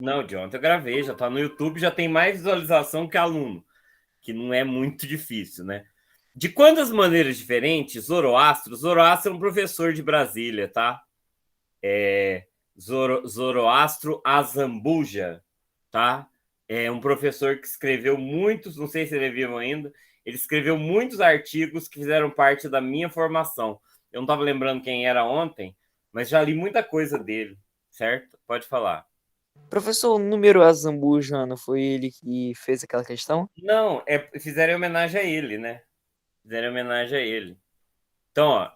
Não, de ontem eu gravei, já tá no YouTube, já tem mais visualização que aluno, que não é muito difícil, né? De quantas maneiras diferentes, Zoroastro é um professor de Brasília, tá? Zoroastro Azambuja, tá? É um professor que escreveu muitos, não sei se ele é vivo ainda, ele escreveu muitos artigos que fizeram parte da minha formação. Eu não estava lembrando quem era ontem, mas já li muita coisa dele, certo? Pode falar. Professor, o número Azambuja, foi ele que fez aquela questão? Não, fizeram homenagem a ele, né? Fizeram homenagem a ele. Então, ó,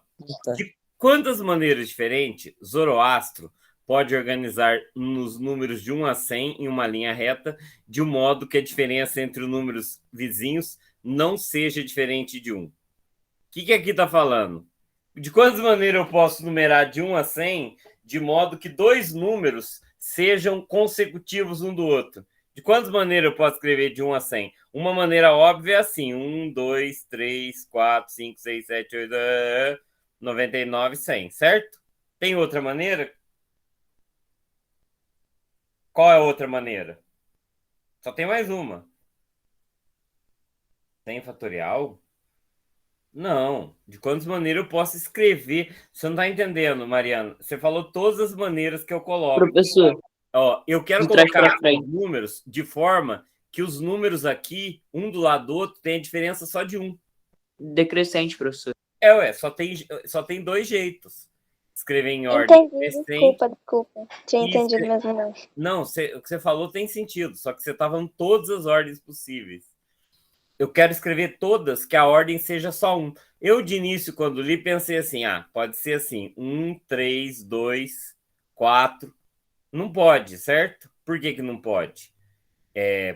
Tá. de quantas maneiras diferentes Zoroastro pode organizar nos números de 1 a 100 em uma linha reta, de um modo que a diferença entre os números vizinhos não seja diferente de 1? O que aqui está falando? De quantas maneiras eu posso numerar de 1 a 100 de modo que dois números sejam consecutivos um do outro? De quantas maneiras eu posso escrever de 1 a 100? Uma maneira óbvia é assim: 1, 2, 3, 4, 5, 6, 7, 8, 99, 100, certo? Tem outra maneira? Qual é a outra maneira? Só tem mais uma. Tem fatorial? Não. De quantas maneiras eu posso escrever? Você não está entendendo, Mariana. Você falou todas as maneiras que eu coloco. Professor, Ó, eu quero de trás colocar para os frente. números de forma que os números aqui, um do lado do outro, tenha diferença só de um. Decrescente, professor. Ué, só tem dois jeitos. Escrever em ordem Entendi, crescente desculpa. Tinha e entendido mesmo não. Não, o que você falou tem sentido, só que você estava em todas as ordens possíveis. Eu quero escrever todas que a ordem seja só um. Eu, de início, quando li, pensei assim: pode ser assim, 1, 3, 2, 4. Não pode, certo? Por que não pode?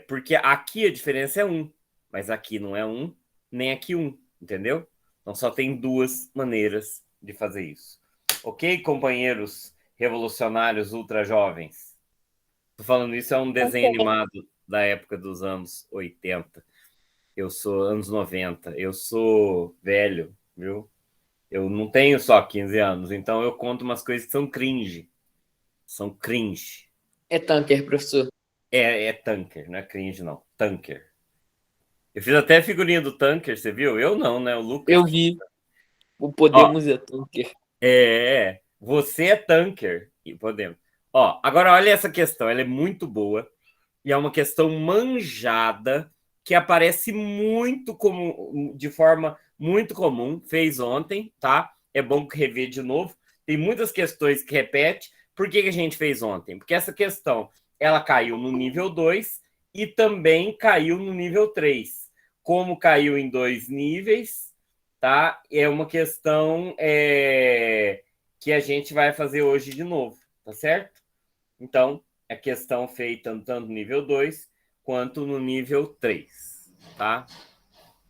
Porque aqui a diferença é um, mas aqui não é um, nem aqui um, entendeu? Então só tem duas maneiras de fazer isso. Ok, companheiros revolucionários ultra jovens? Tô falando isso, é um desenho Ok. animado da época dos anos 80. Eu sou anos 90. Eu sou velho, viu? Eu não tenho só 15 anos, então eu conto umas coisas que são cringe. São cringe. É tanker, professor. É tanker, não é cringe, não. Tanker. Eu fiz até a figurinha do tanker, você viu? Eu não, né? O Lucas. Eu vi. O Ó, Podemos é tanker. você é tanker. E podemos. Ó, agora olha essa questão, ela é muito boa. E é uma questão manjada que aparece muito comum, de forma muito comum. Fez ontem, tá? É bom rever de novo. Tem muitas questões que repete. Por que a gente fez ontem? Porque essa questão ela caiu no nível 2 e também caiu no nível 3. Como caiu em dois níveis, tá? É uma questão que a gente vai fazer hoje de novo, tá certo? Então, é questão feita tanto no nível 2 quanto no nível 3, tá?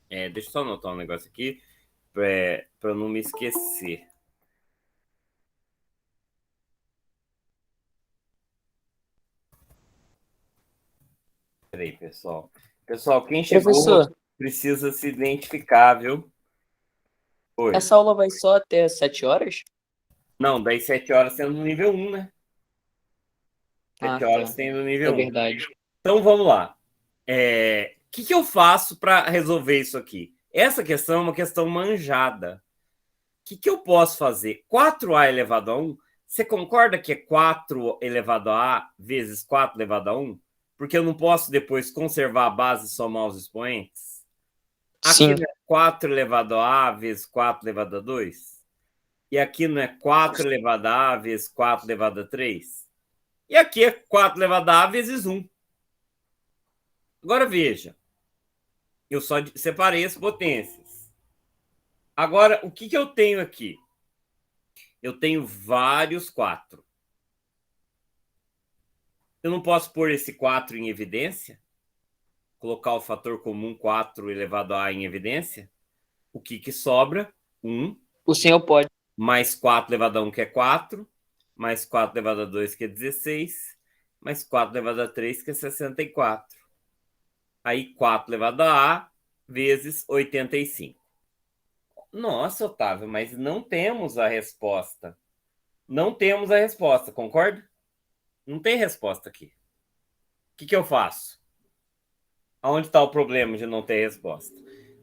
Deixa eu só anotar um negócio aqui para não me esquecer. Peraí, pessoal. Pessoal, quem chegou Professor, precisa se identificar, viu? Oi. essa aula vai só até 7 horas? Não, das 7 horas sendo no nível 1, né? Ah, 7 horas tá. sendo no É nível 1. verdade. Então, vamos lá. O que eu faço para resolver isso aqui? Essa questão é uma questão manjada. Que eu posso fazer? 4a elevado a 1, você concorda que é 4 elevado a A vezes 4 elevado a 1? Porque eu não posso depois conservar a base e somar os expoentes? Aqui Sim. não é 4 elevado a A vezes 4 elevado a 2? E aqui não é 4 elevado a A vezes 4 elevado a 3? E aqui é 4 elevado a A vezes 1. Agora veja, eu só separei as potências. Agora, o que eu tenho aqui? Eu tenho vários 4. Eu não posso pôr esse 4 em evidência? Colocar o fator comum 4 elevado a em evidência? O que sobra? 1 O senhor pode. mais 4 elevado a 1, que é 4, mais 4 elevado a 2, que é 16, mais 4 elevado a 3, que é 64. Aí 4 elevado a A vezes 85. Nossa, Otávio, mas não temos a resposta. Não temos a resposta, concorda? Não tem resposta aqui. que eu faço? Aonde está o problema de não ter resposta?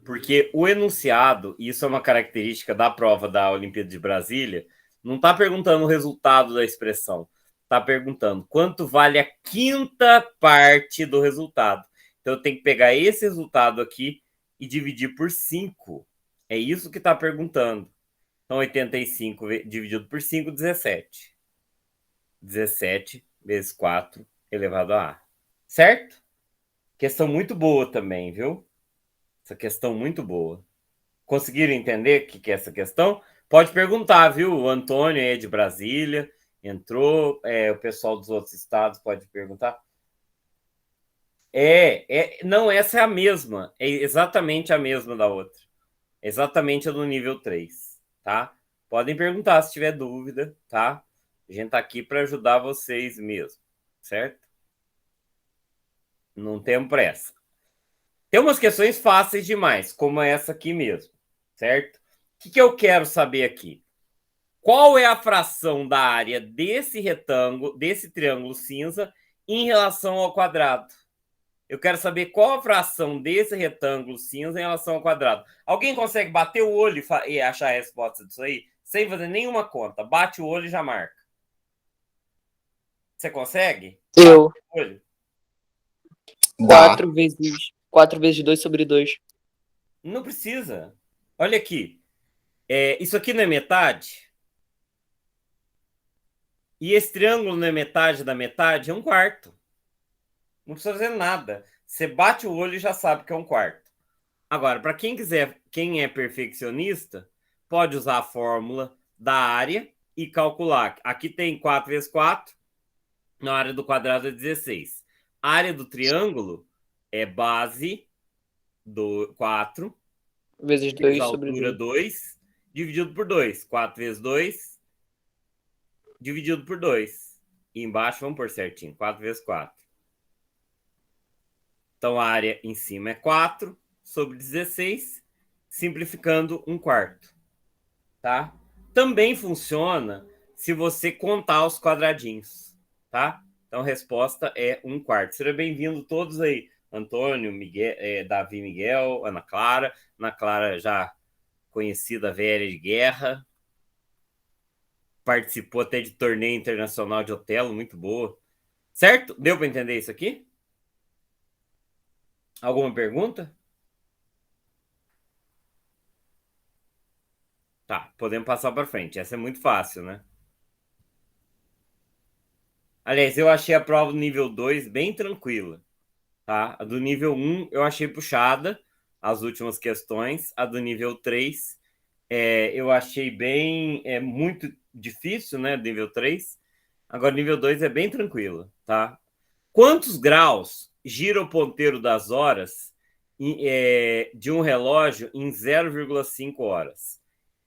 Porque o enunciado, e isso é uma característica da prova da Olimpíada de Brasília, não está perguntando o resultado da expressão, está perguntando quanto vale a quinta parte do resultado. Então eu tenho que pegar esse resultado aqui e dividir por 5. É isso que está perguntando. Então 85 dividido por 5, 17. 17 vezes 4 elevado a A. Certo? Questão muito boa também, viu? Essa questão muito boa. Conseguiram entender o que é essa questão? Pode perguntar, viu? O Antônio é de Brasília, entrou, o pessoal dos outros estados pode perguntar. Não, essa é a mesma, é exatamente a mesma da outra. Exatamente a do nível 3, tá? Podem perguntar se tiver dúvida, tá? A gente tá aqui para ajudar vocês mesmo, certo? Não temos pressa. Tem umas questões fáceis demais, como essa aqui mesmo, certo? O que eu quero saber aqui? Qual é a fração da área desse retângulo, desse triângulo cinza, em relação ao quadrado? Eu quero saber qual a fração desse retângulo cinza em relação ao quadrado. Alguém consegue bater o olho e achar a resposta disso aí? Sem fazer nenhuma conta. Bate o olho e já marca. Você consegue? Eu. Bate o olho. 4 vezes 2 sobre 2. Não precisa. Olha aqui. Isso aqui não é metade? E esse triângulo não é metade da metade? É um quarto. Não precisa fazer nada. Você bate o olho e já sabe que é um quarto. Agora, para quem quiser, quem é perfeccionista, pode usar a fórmula da área e calcular. Aqui tem 4 vezes 4, na área do quadrado é 16. A área do triângulo é base do 4 Vezes vezes 2 sobre altura 2. 2, dividido por 2. 4 vezes 2, dividido por 2. E embaixo, vamos por certinho, 4 vezes 4. Então, a área em cima é 4 sobre 16, simplificando um quarto. Tá? Também funciona se você contar os quadradinhos. Tá? Então, a resposta é um quarto. Sejam bem-vindos todos aí. Antônio, Miguel, Davi Miguel, Ana Clara. Ana Clara já conhecida velha de guerra. Participou até de torneio internacional de Otelo, muito boa. Certo? Deu para entender isso aqui? Alguma pergunta? Tá, podemos passar para frente. Essa é muito fácil, né? Aliás, eu achei a prova do nível 2 bem tranquila, tá? A do nível 1 eu achei puxada, as últimas questões. A do nível 3 eu achei bem, muito difícil, né? Do nível 3. Agora, o nível 2 é bem tranquilo, tá? Quantos graus gira o ponteiro das horas de um relógio em 0,5 horas?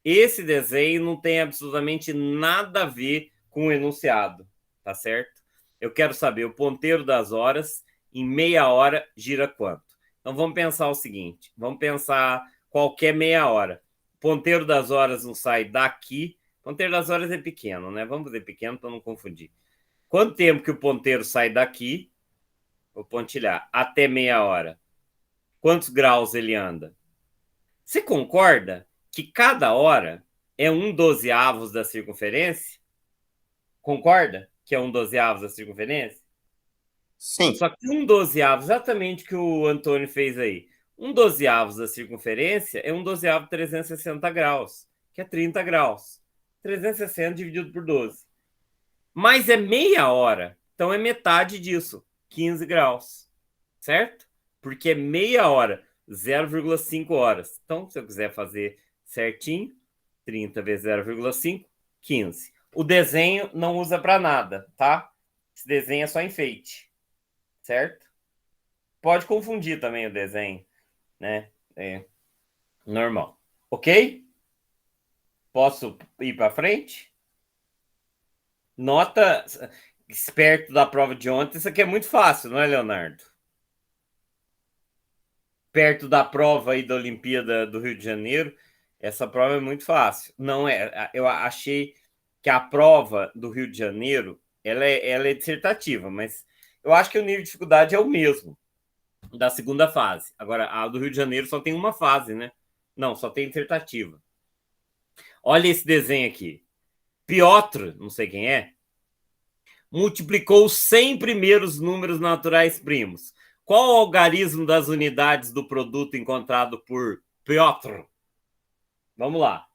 Esse desenho não tem absolutamente nada a ver com o enunciado, tá certo? Eu quero saber o ponteiro das horas em meia hora gira quanto? Então vamos pensar o seguinte, vamos pensar qualquer meia hora. O ponteiro das horas não sai daqui, o ponteiro das horas é pequeno, né? Vamos fazer pequeno para não confundir. Quanto tempo que o ponteiro sai daqui, vou pontilhar, até meia hora? Quantos graus ele anda? Você concorda que cada hora é um dozeavos da circunferência? Concorda que é um dozeavos da circunferência? Sim. Só que um dozeavos, exatamente o que o Antônio fez aí. Um dozeavos da circunferência é um dozeavo de 360 graus, que é 30 graus. 360 dividido por 12. Mas é meia hora, então é metade disso, 15 graus. Certo? Porque é meia hora, 0,5 horas. Então, se eu quiser fazer certinho, 30 vezes 0,5, 15. O desenho não usa para nada, tá? Esse desenho é só enfeite, certo? Pode confundir também o desenho, né? É normal. Ok? Posso ir para frente? Nota esperto da prova de ontem, isso aqui é muito fácil, não é, Leonardo? Perto da prova aí da Olimpíada do Rio de Janeiro, essa prova é muito fácil. Não é, eu achei que a prova do Rio de Janeiro, ela é dissertativa, mas Eu acho que o nível de dificuldade é o mesmo da segunda fase. Agora, a do Rio de Janeiro só tem uma fase, né? Não, só tem dissertativa. Olha esse desenho aqui. Piotr, não sei quem é, multiplicou os 100 primeiros números naturais primos. Qual o algarismo das unidades do produto encontrado por Piotr? Vamos lá.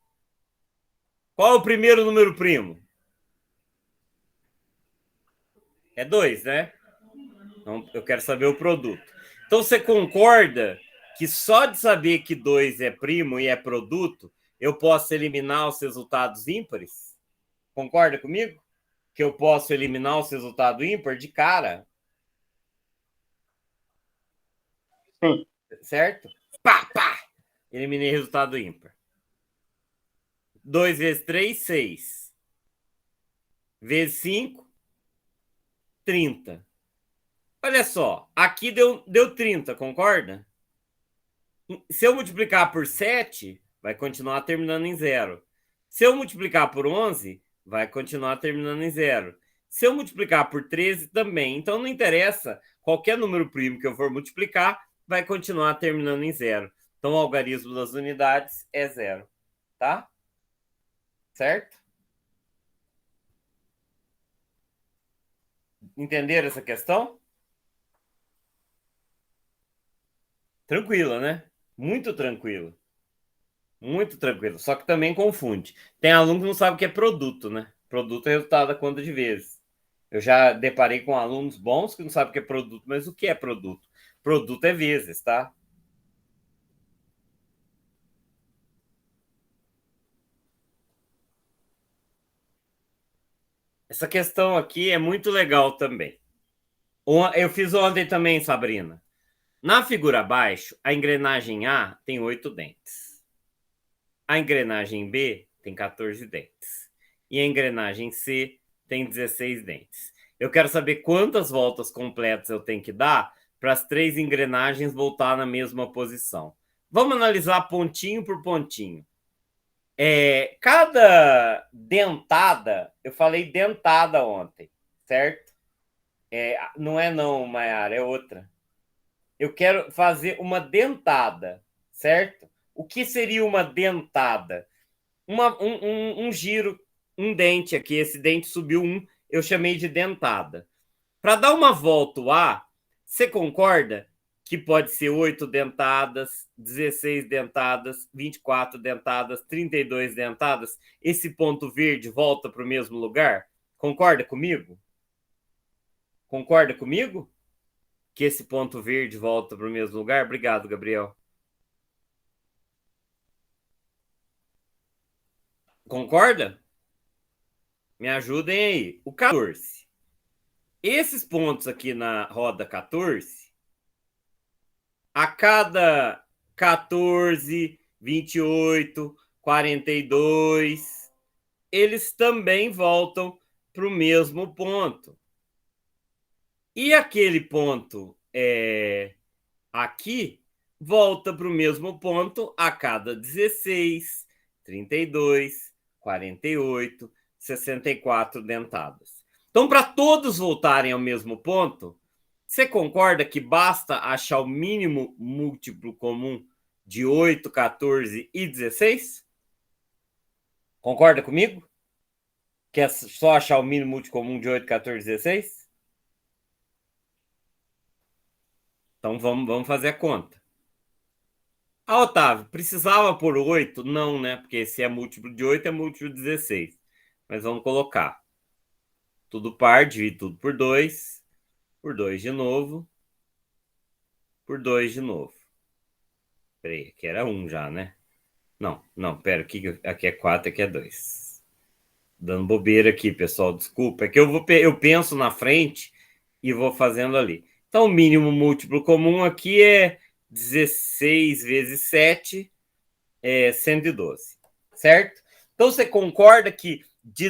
Qual é o primeiro número primo? É 2, né? Então, eu quero saber o produto. Então, você concorda que só de saber que 2 é primo e é produto, eu posso eliminar os resultados ímpares? Concorda comigo? Que eu posso eliminar os resultados ímpar de cara? Sim. Certo? Pá, pá! Eliminei resultado ímpar. 2 vezes 3, 6. Vezes 5, 30. Olha só, aqui deu 30, concorda? Se eu multiplicar por 7, vai continuar terminando em 0. Se eu multiplicar por 11, vai continuar terminando em 0. Se eu multiplicar por 13, também. Então, não interessa. Qualquer número primo que eu for multiplicar, vai continuar terminando em 0. Então, o algarismo das unidades é 0. Tá? Certo? Entenderam essa questão? Tranquila, né? Muito tranquilo. Muito tranquilo. Só que também confunde. Tem aluno que não sabe o que é produto, né? Produto é resultado da conta de vezes. Eu já deparei com alunos bons que não sabem o que é produto, mas o que é produto? Produto é vezes, tá? Essa questão aqui é muito legal também. Eu fiz ontem também, Sabrina. Na figura abaixo, a engrenagem A tem 8 dentes. A engrenagem B tem 14 dentes. E a engrenagem C tem 16 dentes. Eu quero saber quantas voltas completas eu tenho que dar para as 3 engrenagens voltar na mesma posição. Vamos analisar pontinho por pontinho. Cada dentada, eu falei dentada ontem, certo? Não é não, Mayara, é outra. Eu quero fazer uma dentada, certo? O que seria uma dentada? Um giro, um dente aqui, esse dente subiu um, eu chamei de dentada. Para dar uma volta A, você concorda que pode ser 8 dentadas, 16 dentadas, 24 dentadas, 32 dentadas? Esse ponto verde volta para o mesmo lugar? Concorda comigo? Concorda comigo? Que esse ponto verde volta para o mesmo lugar? Obrigado, Gabriel. Concorda? Me ajudem aí. O 14. Esses pontos aqui na roda 14, a cada 14, 28, 42, eles também voltam para o mesmo ponto. E aquele ponto aqui volta para o mesmo ponto a cada 16, 32, 48, 64 dentadas. Então, para todos voltarem ao mesmo ponto, você concorda que basta achar o mínimo múltiplo comum de 8, 14 e 16? Concorda comigo? Que é só achar o mínimo múltiplo comum de 8, 14 e 16? Então vamos fazer a conta. Ah, Otávio, precisava por 8? Não, né? Porque se é múltiplo de 8, é múltiplo de 16. Mas vamos colocar. Tudo par, divide tudo por 2 de novo, por 2 de novo. Peraí, aqui era 1 já, né? Não, pera, aqui é 4, aqui é 2. Dando bobeira aqui, pessoal, desculpa. É que eu penso na frente e vou fazendo ali. Então, o mínimo múltiplo comum aqui é 16 vezes 7, 112, certo? Então, você concorda que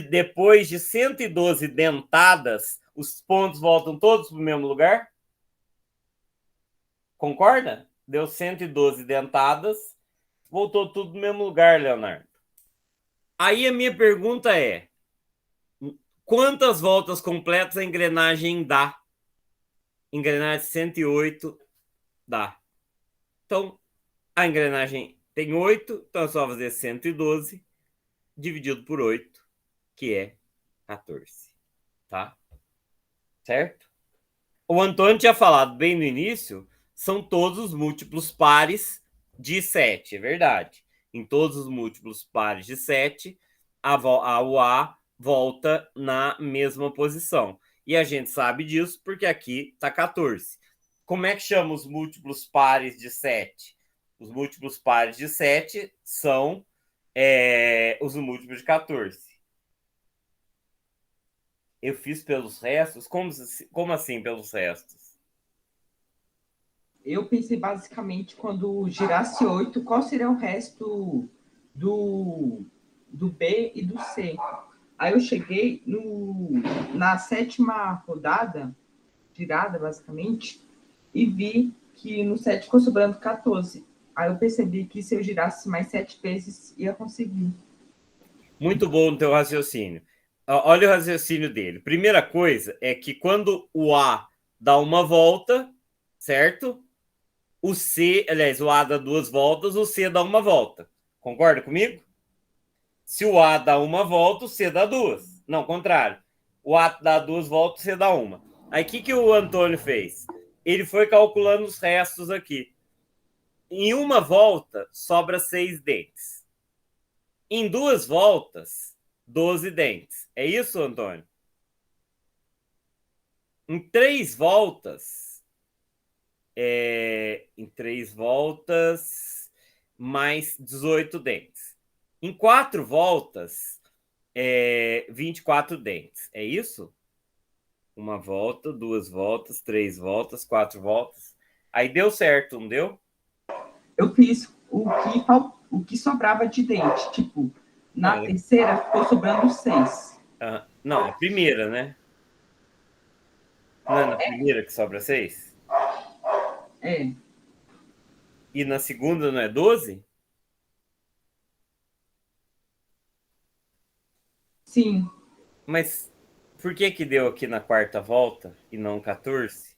depois de 112 dentadas, os pontos voltam todos para o mesmo lugar? Concorda? Deu 112 dentadas, voltou tudo no mesmo lugar, Leonardo. Aí a minha pergunta é: quantas voltas completas a engrenagem dá? engrenagem 108 dá. Então, a engrenagem tem 8, então é só fazer 112 dividido por 8, que é 14. Tá? Certo? O Antônio tinha falado bem no início, são todos os múltiplos pares de 7, é verdade. Em todos os múltiplos pares de 7, o A volta na mesma posição. E a gente sabe disso porque aqui está 14. Como é que chama os múltiplos pares de 7? Os múltiplos pares de 7 são os múltiplos de 14. Eu fiz pelos restos? Como assim pelos restos? Eu pensei basicamente quando girasse 8, qual seria o resto do B e do C. Aí eu cheguei na 7ª rodada, girada basicamente, e vi que no 7 ficou sobrando 14. Aí eu percebi que se eu girasse mais 7 vezes, ia conseguir. Muito bom no teu raciocínio. Olha o raciocínio dele. Primeira coisa é que quando o A dá uma volta, certo? O C, aliás, o A dá 2 voltas, o C dá uma volta. Concorda comigo? Se o A dá uma volta, o C dá 2. Não, contrário. O A dá 2 voltas, o C dá uma. Aí o que o Antônio fez? Ele foi calculando os restos aqui. Em uma volta, sobra 6 dentes. Em 2 voltas, 12 dentes. É isso, Antônio? Em 3 voltas, mais 18 dentes. Em 4 voltas, 24 dentes. É isso? Uma volta, 2 voltas, 3 voltas, 4 voltas. Aí deu certo, não deu? Eu fiz o que sobrava de dente. Tipo, na terceira ficou sobrando 6. Não, a primeira, né? Não é na primeira que sobra 6? É. E na segunda não é 12? Sim. Mas por que deu aqui na quarta volta e não 14?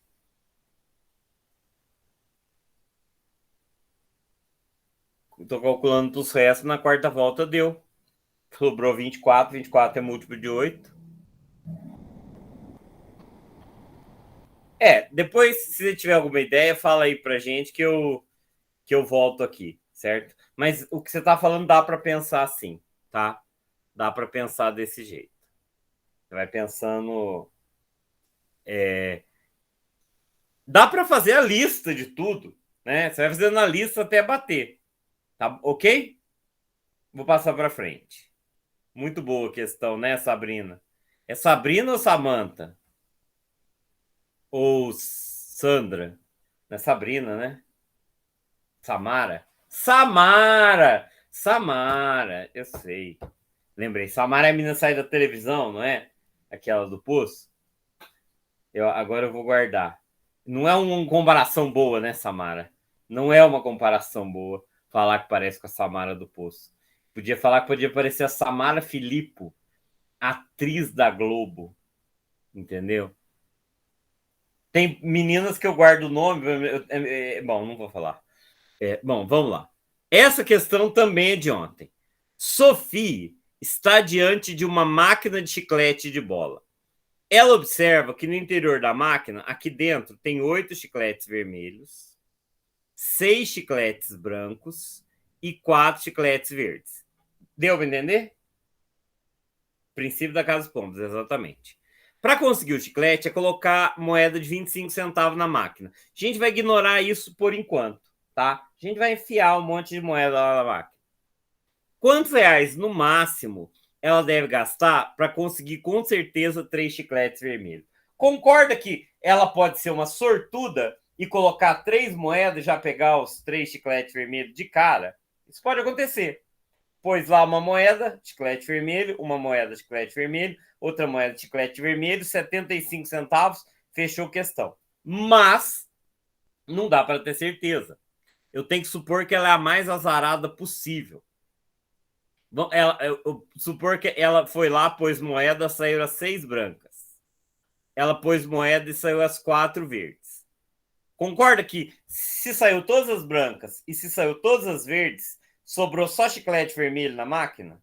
Estou calculando os restos, na quarta volta deu. Sobrou 24, 24 é múltiplo de 8. Depois, se você tiver alguma ideia, fala aí pra gente que eu volto aqui, certo? Mas o que você tá falando dá para pensar assim, tá? Dá para pensar desse jeito. Você vai pensando... Dá para fazer a lista de tudo, né? Você vai fazendo a lista até bater. Tá ok? Vou passar para frente. Muito boa a questão, né, Sabrina? É Sabrina ou Samantha? Ou Sandra? Não é Sabrina, né? Samara? Samara, eu sei. Lembrei. Samara é a menina sair da televisão, não é? Aquela do poço. Agora eu vou guardar. Não é uma comparação boa, né, Samara? Não é uma comparação boa falar que parece com a Samara do Poço. Podia falar que podia parecer a Samara Filippo, atriz da Globo. Entendeu? Tem meninas que eu guardo o nome. Bom, não vou falar. Bom, vamos lá. Essa questão também é de ontem. Sophie está diante de uma máquina de chiclete de bola. Ela observa que no interior da máquina, aqui dentro, tem 8 chicletes vermelhos, 6 chicletes brancos e 4 chicletes verdes. Deu para entender? Princípio da Casa dos Pombos, exatamente. Para conseguir o chiclete, é colocar moeda de 25 centavos na máquina. A gente vai ignorar isso por enquanto, tá? A gente vai enfiar um monte de moeda lá na máquina. Quantos reais, no máximo, ela deve gastar para conseguir, com certeza, 3 chicletes vermelhos? Concorda que ela pode ser uma sortuda e colocar 3 moedas e já pegar os 3 chicletes vermelhos de cara? Isso pode acontecer. Pôs lá uma moeda, chiclete vermelho, uma moeda, chiclete vermelho, outra moeda, chiclete vermelho, 75 centavos, fechou questão. Mas não dá para ter certeza. Eu tenho que supor que ela é a mais azarada possível. Supor que ela foi lá, pôs moeda, saíram as 6 brancas. Ela pôs moeda e saiu as 4 verdes. Concorda que se saiu todas as brancas e se saiu todas as verdes, sobrou só chiclete vermelho na máquina?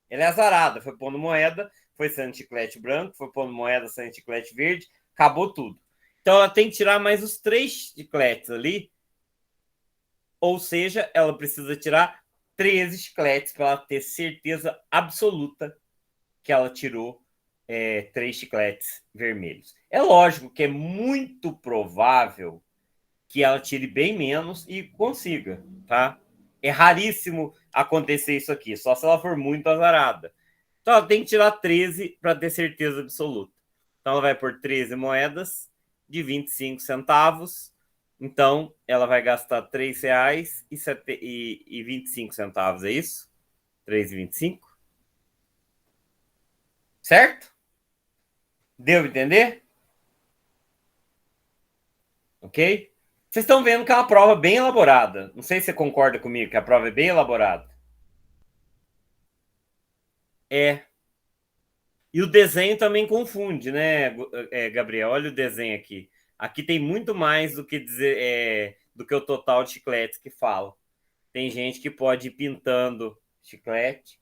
Ela é azarada, foi pondo moeda, foi saindo chiclete branco, foi pondo moeda, saindo chiclete verde, acabou tudo. Então ela tem que tirar mais os 3 chicletes ali, ou seja, ela precisa tirar 13 chicletes para ela ter certeza absoluta que ela tirou 3 chicletes vermelhos. É lógico que é muito provável que ela tire bem menos e consiga, tá? É raríssimo acontecer isso aqui, só se ela for muito azarada. Então ela tem que tirar 13 para ter certeza absoluta. Então ela vai por 13 moedas de 25 centavos. Então ela vai gastar R$3,25, é isso? 3,25. Certo? Deu para entender? Ok? Vocês estão vendo que é uma prova bem elaborada. Não sei se você concorda comigo que a prova é bem elaborada. É. E o desenho também confunde, né, Gabriel? Olha o desenho aqui. Aqui tem muito mais do que dizer do que o total de chicletes que fala. Tem gente que pode ir pintando chiclete.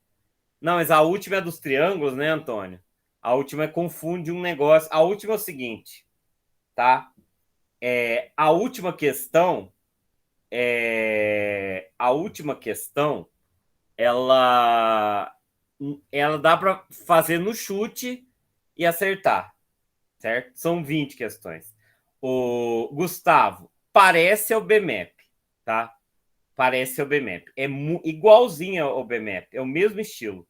Não, mas a última é dos triângulos, né, Antônio? A última confunde um negócio. A última é o seguinte, tá? A última questão ela dá para fazer no chute e acertar, certo? São 20 questões. O Gustavo, parece ao BMAP, tá? Parece ao BMAP. É igualzinho ao BMAP, é o mesmo estilo,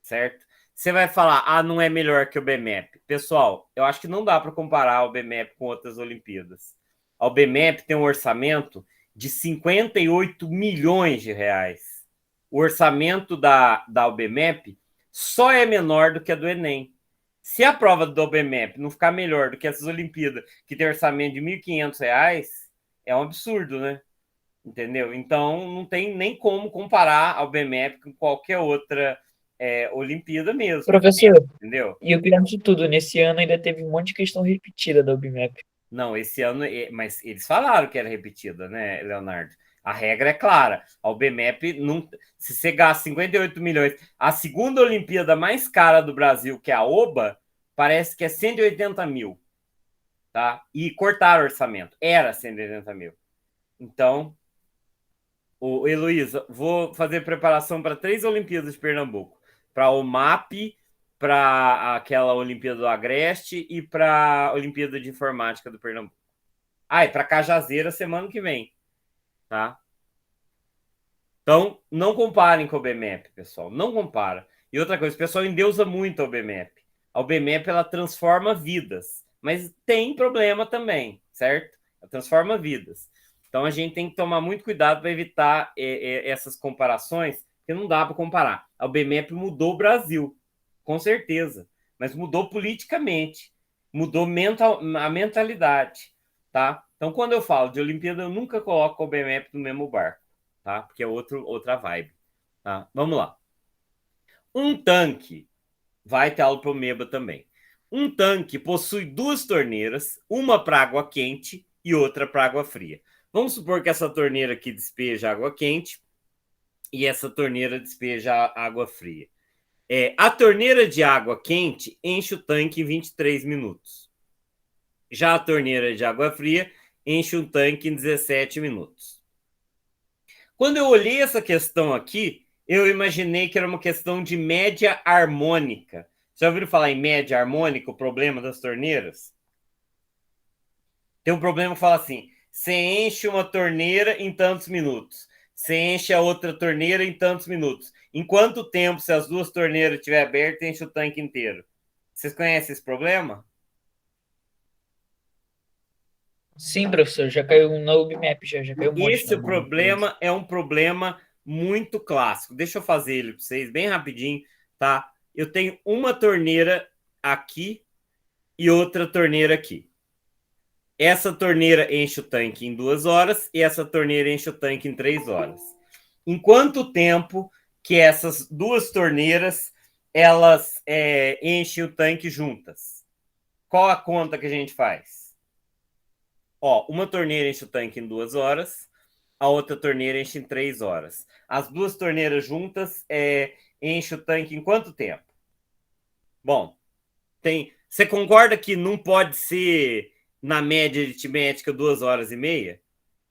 certo? Você vai falar, não é melhor que o BMAP. Pessoal, eu acho que não dá para comparar o BMAP com outras Olimpíadas. O BMAP tem um orçamento de 58 milhões de reais. O orçamento da UBMAP só é menor do que a do Enem. Se a prova do UBMAP não ficar melhor do que essas Olimpíadas, que tem orçamento de R$1.500, é um absurdo, né? Entendeu? Então, não tem nem como comparar a UBMAP com qualquer outra Olimpíada mesmo. Professor, entendeu? E o pior de tudo, nesse ano ainda teve um monte de questão repetida da UBMAP. Não, esse ano, mas eles falaram que era repetida, né, Leonardo? A regra é clara. A UBMAP, não, se você gasta 58 milhões, a segunda Olimpíada mais cara do Brasil, que é a OBA, parece que é 180 mil. Tá? E cortaram o orçamento. Era 180 mil. Então, Heloísa, vou fazer preparação para 3 Olimpíadas de Pernambuco. Para o MAP, para aquela Olimpíada do Agreste e para a Olimpíada de Informática do Pernambuco. E para Cajazeira semana que vem, tá? Então, não comparem com o BMAP, pessoal. Não compara. E outra coisa, o pessoal endeusa muito ao BMAP. A BMAP, ela transforma vidas, mas tem problema também, certo? Ela transforma vidas. Então, a gente tem que tomar muito cuidado para evitar essas comparações, porque não dá para comparar. A BMAP mudou o Brasil, com certeza, mas mudou politicamente, mudou a mentalidade, tá? Então, quando eu falo de Olimpíada, eu nunca coloco o BMAP no mesmo barco, tá? Porque é outra vibe, tá? Vamos lá. Um tanque, vai ter aula para o MEBA também. Um tanque possui 2 torneiras, uma para água quente e outra para água fria. Vamos supor que essa torneira aqui despeja água quente e essa torneira despeja água fria. A torneira de água quente enche o tanque em 23 minutos. Já a torneira de água fria enche o tanque em 17 minutos. Quando eu olhei essa questão aqui, eu imaginei que era uma questão de média harmônica. Já ouviram falar em média harmônica, o problema das torneiras? Tem um problema que fala assim, você enche uma torneira em tantos minutos, você enche a outra torneira em tantos minutos. Em quanto tempo, se as 2 torneiras estiverem abertas, enche o tanque inteiro? Vocês conhecem esse problema? Sim, professor, já caiu na UBMAP, já caiu um monte. Esse problema é um problema muito clássico. Deixa eu fazer ele para vocês bem rapidinho, tá? Eu tenho uma torneira aqui e outra torneira aqui. Essa torneira enche o tanque em 2 horas e essa torneira enche o tanque em 3 horas. Em quanto tempo que essas 2 torneiras elas enchem o tanque juntas? Qual a conta que a gente faz? Ó, uma torneira enche o tanque em 2 horas, a outra torneira enche em 3 horas. As duas torneiras juntas enche o tanque em quanto tempo? Bom, você concorda que não pode ser, na média aritmética, 2 horas e meia?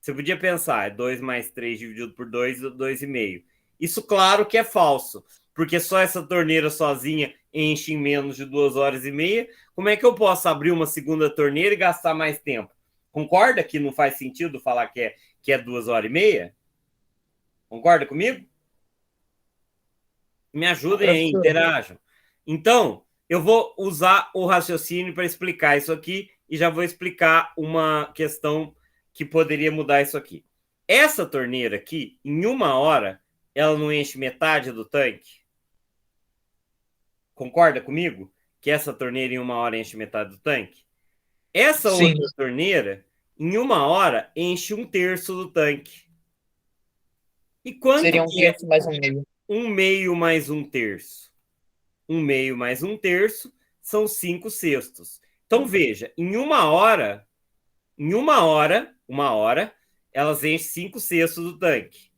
Você podia pensar, 2 mais 3 dividido por 2, 2,5. Isso, claro que é falso, porque só essa torneira sozinha enche em menos de 2 horas e meia. Como é que eu posso abrir uma segunda torneira e gastar mais tempo? Concorda que não faz sentido falar que é 2 horas e meia? Concorda comigo? Me ajudem aí, interajam. Então, eu vou usar o raciocínio para explicar isso aqui e já vou explicar uma questão que poderia mudar isso aqui. Essa torneira aqui, em 1 hora, ela não enche metade do tanque? Concorda comigo? Que essa torneira em 1 hora enche metade do tanque? Essa Sim. outra torneira, em 1 hora, enche 1/3 do tanque. E quanto Seria um que é terço mais um meio. 1/2 mais 1/3? 1/2 mais 1/3 são 5/6. Então, veja, em 1 hora, uma hora, elas enchem 5/6 do tanque.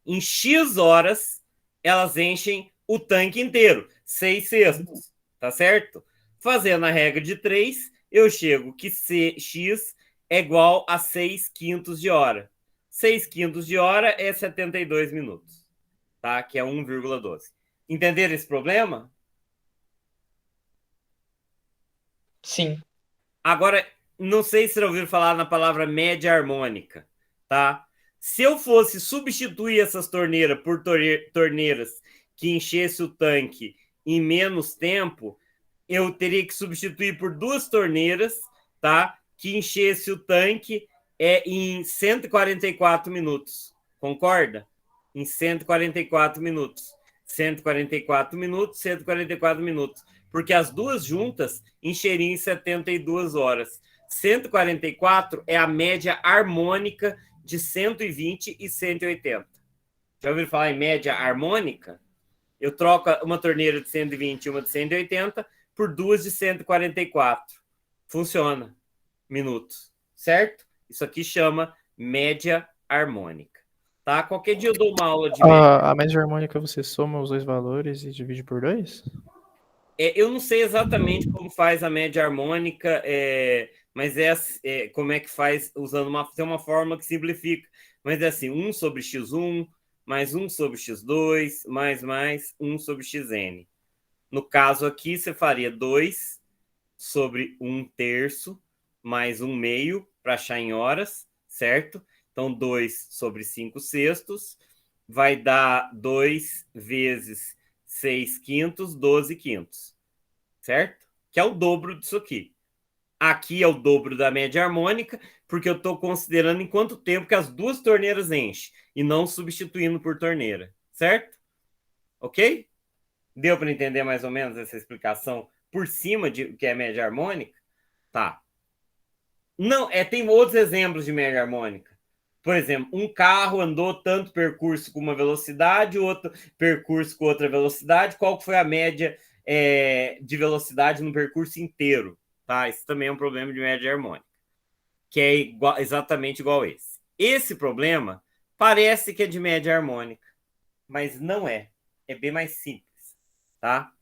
Em X horas, elas enchem o tanque inteiro, 6/6, tá certo? Fazendo a regra de 3, eu chego que X é igual a 6/5 de hora. 6/5 de hora é 72 minutos, tá? Que é 1,12. Entenderam esse problema? Sim. Agora, não sei se vocês ouviram falar na palavra média harmônica, tá? Se eu fosse substituir essas torneiras por torneiras que enchesse o tanque em menos tempo, eu teria que substituir por 2 torneiras, tá? Que enchesse o tanque em 144 minutos. Concorda? Em 144 minutos. 144 minutos, 144 minutos. Porque as duas juntas encheriam em 72 horas. 144 é a média harmônica de 120 e 180. Já ouviram falar em média harmônica? Eu troco uma torneira de 120 e uma de 180 por 2 de 144. Funciona. Minutos. Certo? Isso aqui chama média harmônica. Tá? Qualquer dia eu dou uma aula de média. A média harmônica você soma os dois valores e divide por 2? Eu não sei exatamente como faz a média harmônica, mas como é que faz usando tem uma fórmula que simplifica. Mas é assim, 1 sobre x1, mais 1 sobre x2, mais 1 sobre xn. No caso aqui, você faria 2 sobre 1/3, mais 1/2, para achar em horas, certo? Então, 2 sobre 5/6 vai dar 2 vezes 6/5, 12/5, certo? Que é o dobro disso aqui. Aqui é o dobro da média harmônica, porque eu estou considerando em quanto tempo que as duas torneiras enchem, e não substituindo por torneira, certo? Ok? Deu para entender mais ou menos essa explicação por cima de o que é média harmônica? Tá. Não, tem outros exemplos de média harmônica. Por exemplo, um carro andou tanto percurso com uma velocidade, outro percurso com outra velocidade. Qual foi a média de velocidade no percurso inteiro? Tá? Isso também é um problema de média harmônica, que é exatamente igual a esse. Esse problema parece que é de média harmônica, mas não é. É bem mais simples, tá?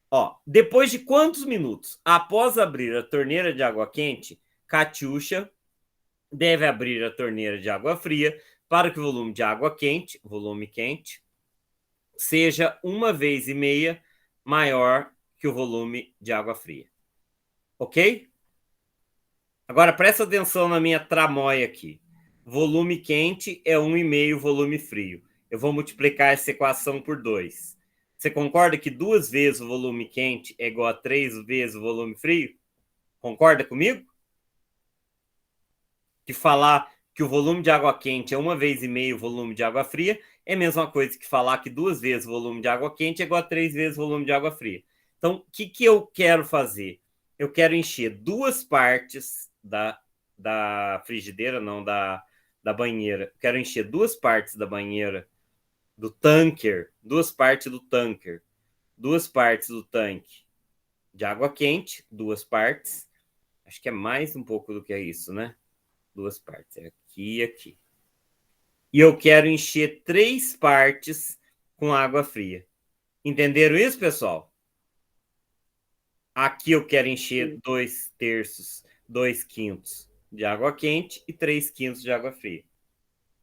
Ó, depois de quantos minutos após abrir a torneira de água quente, Catiuxa deve abrir a torneira de água fria para que o volume de água quente, volume quente, seja 1,5 vezes maior que o volume de água fria. Ok? Agora presta atenção na minha tramóia aqui. Volume quente é 1,5 volume frio. Eu vou multiplicar essa equação por 2. Você concorda que 2 vezes o volume quente é igual a 3 vezes o volume frio? Concorda comigo? Que falar que o volume de água quente é 1,5 vezes o volume de água fria é a mesma coisa que falar que 2 vezes o volume de água quente é igual a 3 vezes o volume de água fria. Então, o que eu quero fazer? Eu quero encher 2 partes da frigideira, não, da banheira. Eu quero encher 2 partes da banheira, do tanker, 2 partes do tanker, 2 partes do tanque de água quente, 2 partes. Acho que é mais um pouco do que isso, né? duas partes. É aqui e aqui. E eu quero encher 3 partes com água fria. Entenderam isso, pessoal? Aqui eu quero encher 2/3, 2/5 de água quente e 3/5 de água fria.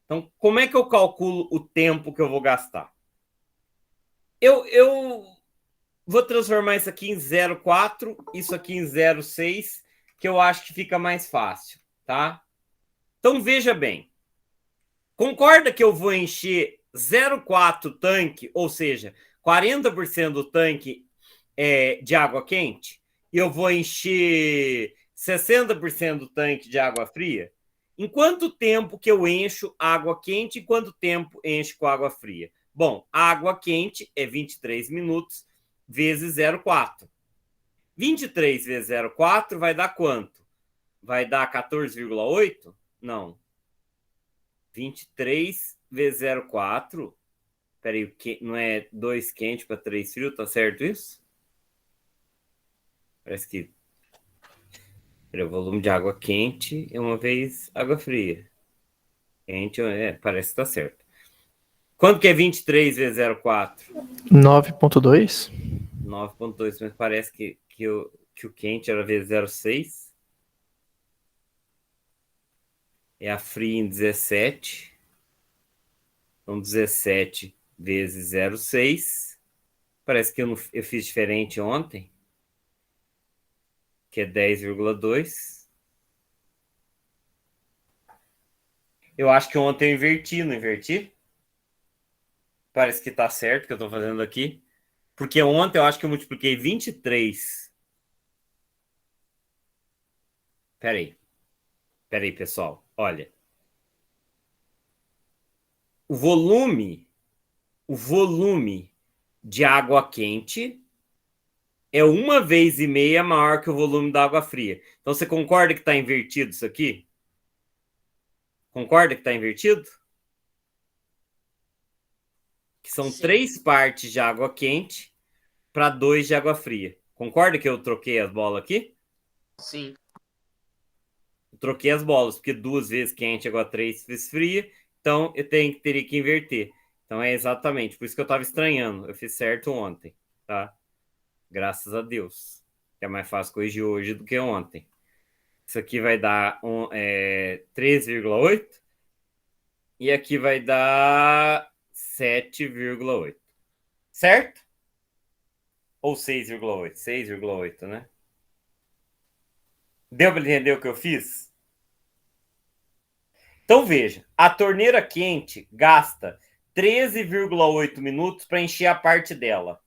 Então, como é que eu calculo o tempo que eu vou gastar? Eu vou transformar isso aqui em 0,4, isso aqui em 0,6, que eu acho que fica mais fácil, tá? Então, veja bem. Concorda que eu vou encher 0,4 tanque, ou seja, 40% do tanque de água quente, e eu vou encher 60% do tanque de água fria? Em quanto tempo que eu encho água quente e quanto tempo encho com água fria? Bom, a água quente é 23 minutos vezes 0,4. 23 vezes 0,4 vai dar quanto? Vai dar 14,8? Não. 23 vezes 0,4. Peraí, não é 2 quente para 3 frio, tá certo isso? Parece que o volume de água quente é uma vez água fria. Quente, parece que tá certo. Quanto que é 23 vezes 0,4? 9,2. 9,2, mas parece que o quente era vezes 0,6. É a fria em 17. Então, 17 vezes 0,6. Parece que eu fiz diferente ontem. Que é 10,2. Eu acho que ontem eu inverti, não inverti? Parece que tá certo o que eu tô fazendo aqui. Porque ontem eu acho que eu multipliquei 23. Peraí, pessoal. Olha. O volume de água quente é 1,5 vezes maior que o volume da água fria. Então, você concorda que está invertido isso aqui? Concorda que está invertido? Que são 3 partes de água quente para 2 de água fria. Concorda que eu troquei as bolas aqui? Sim. Eu troquei as bolas, porque 2 vezes quente é igual a 3 vezes fria. Então, teria que inverter. Então, é exatamente. Por isso que eu estava estranhando. Eu fiz certo ontem, tá? Graças a Deus. É mais fácil corrigir hoje do que ontem. Isso aqui vai dar 3,8. E aqui vai dar 7,8. Certo? Ou 6,8? 6,8, né? Deu para entender o que eu fiz? Então veja, a torneira quente gasta 13,8 minutos para encher a parte dela.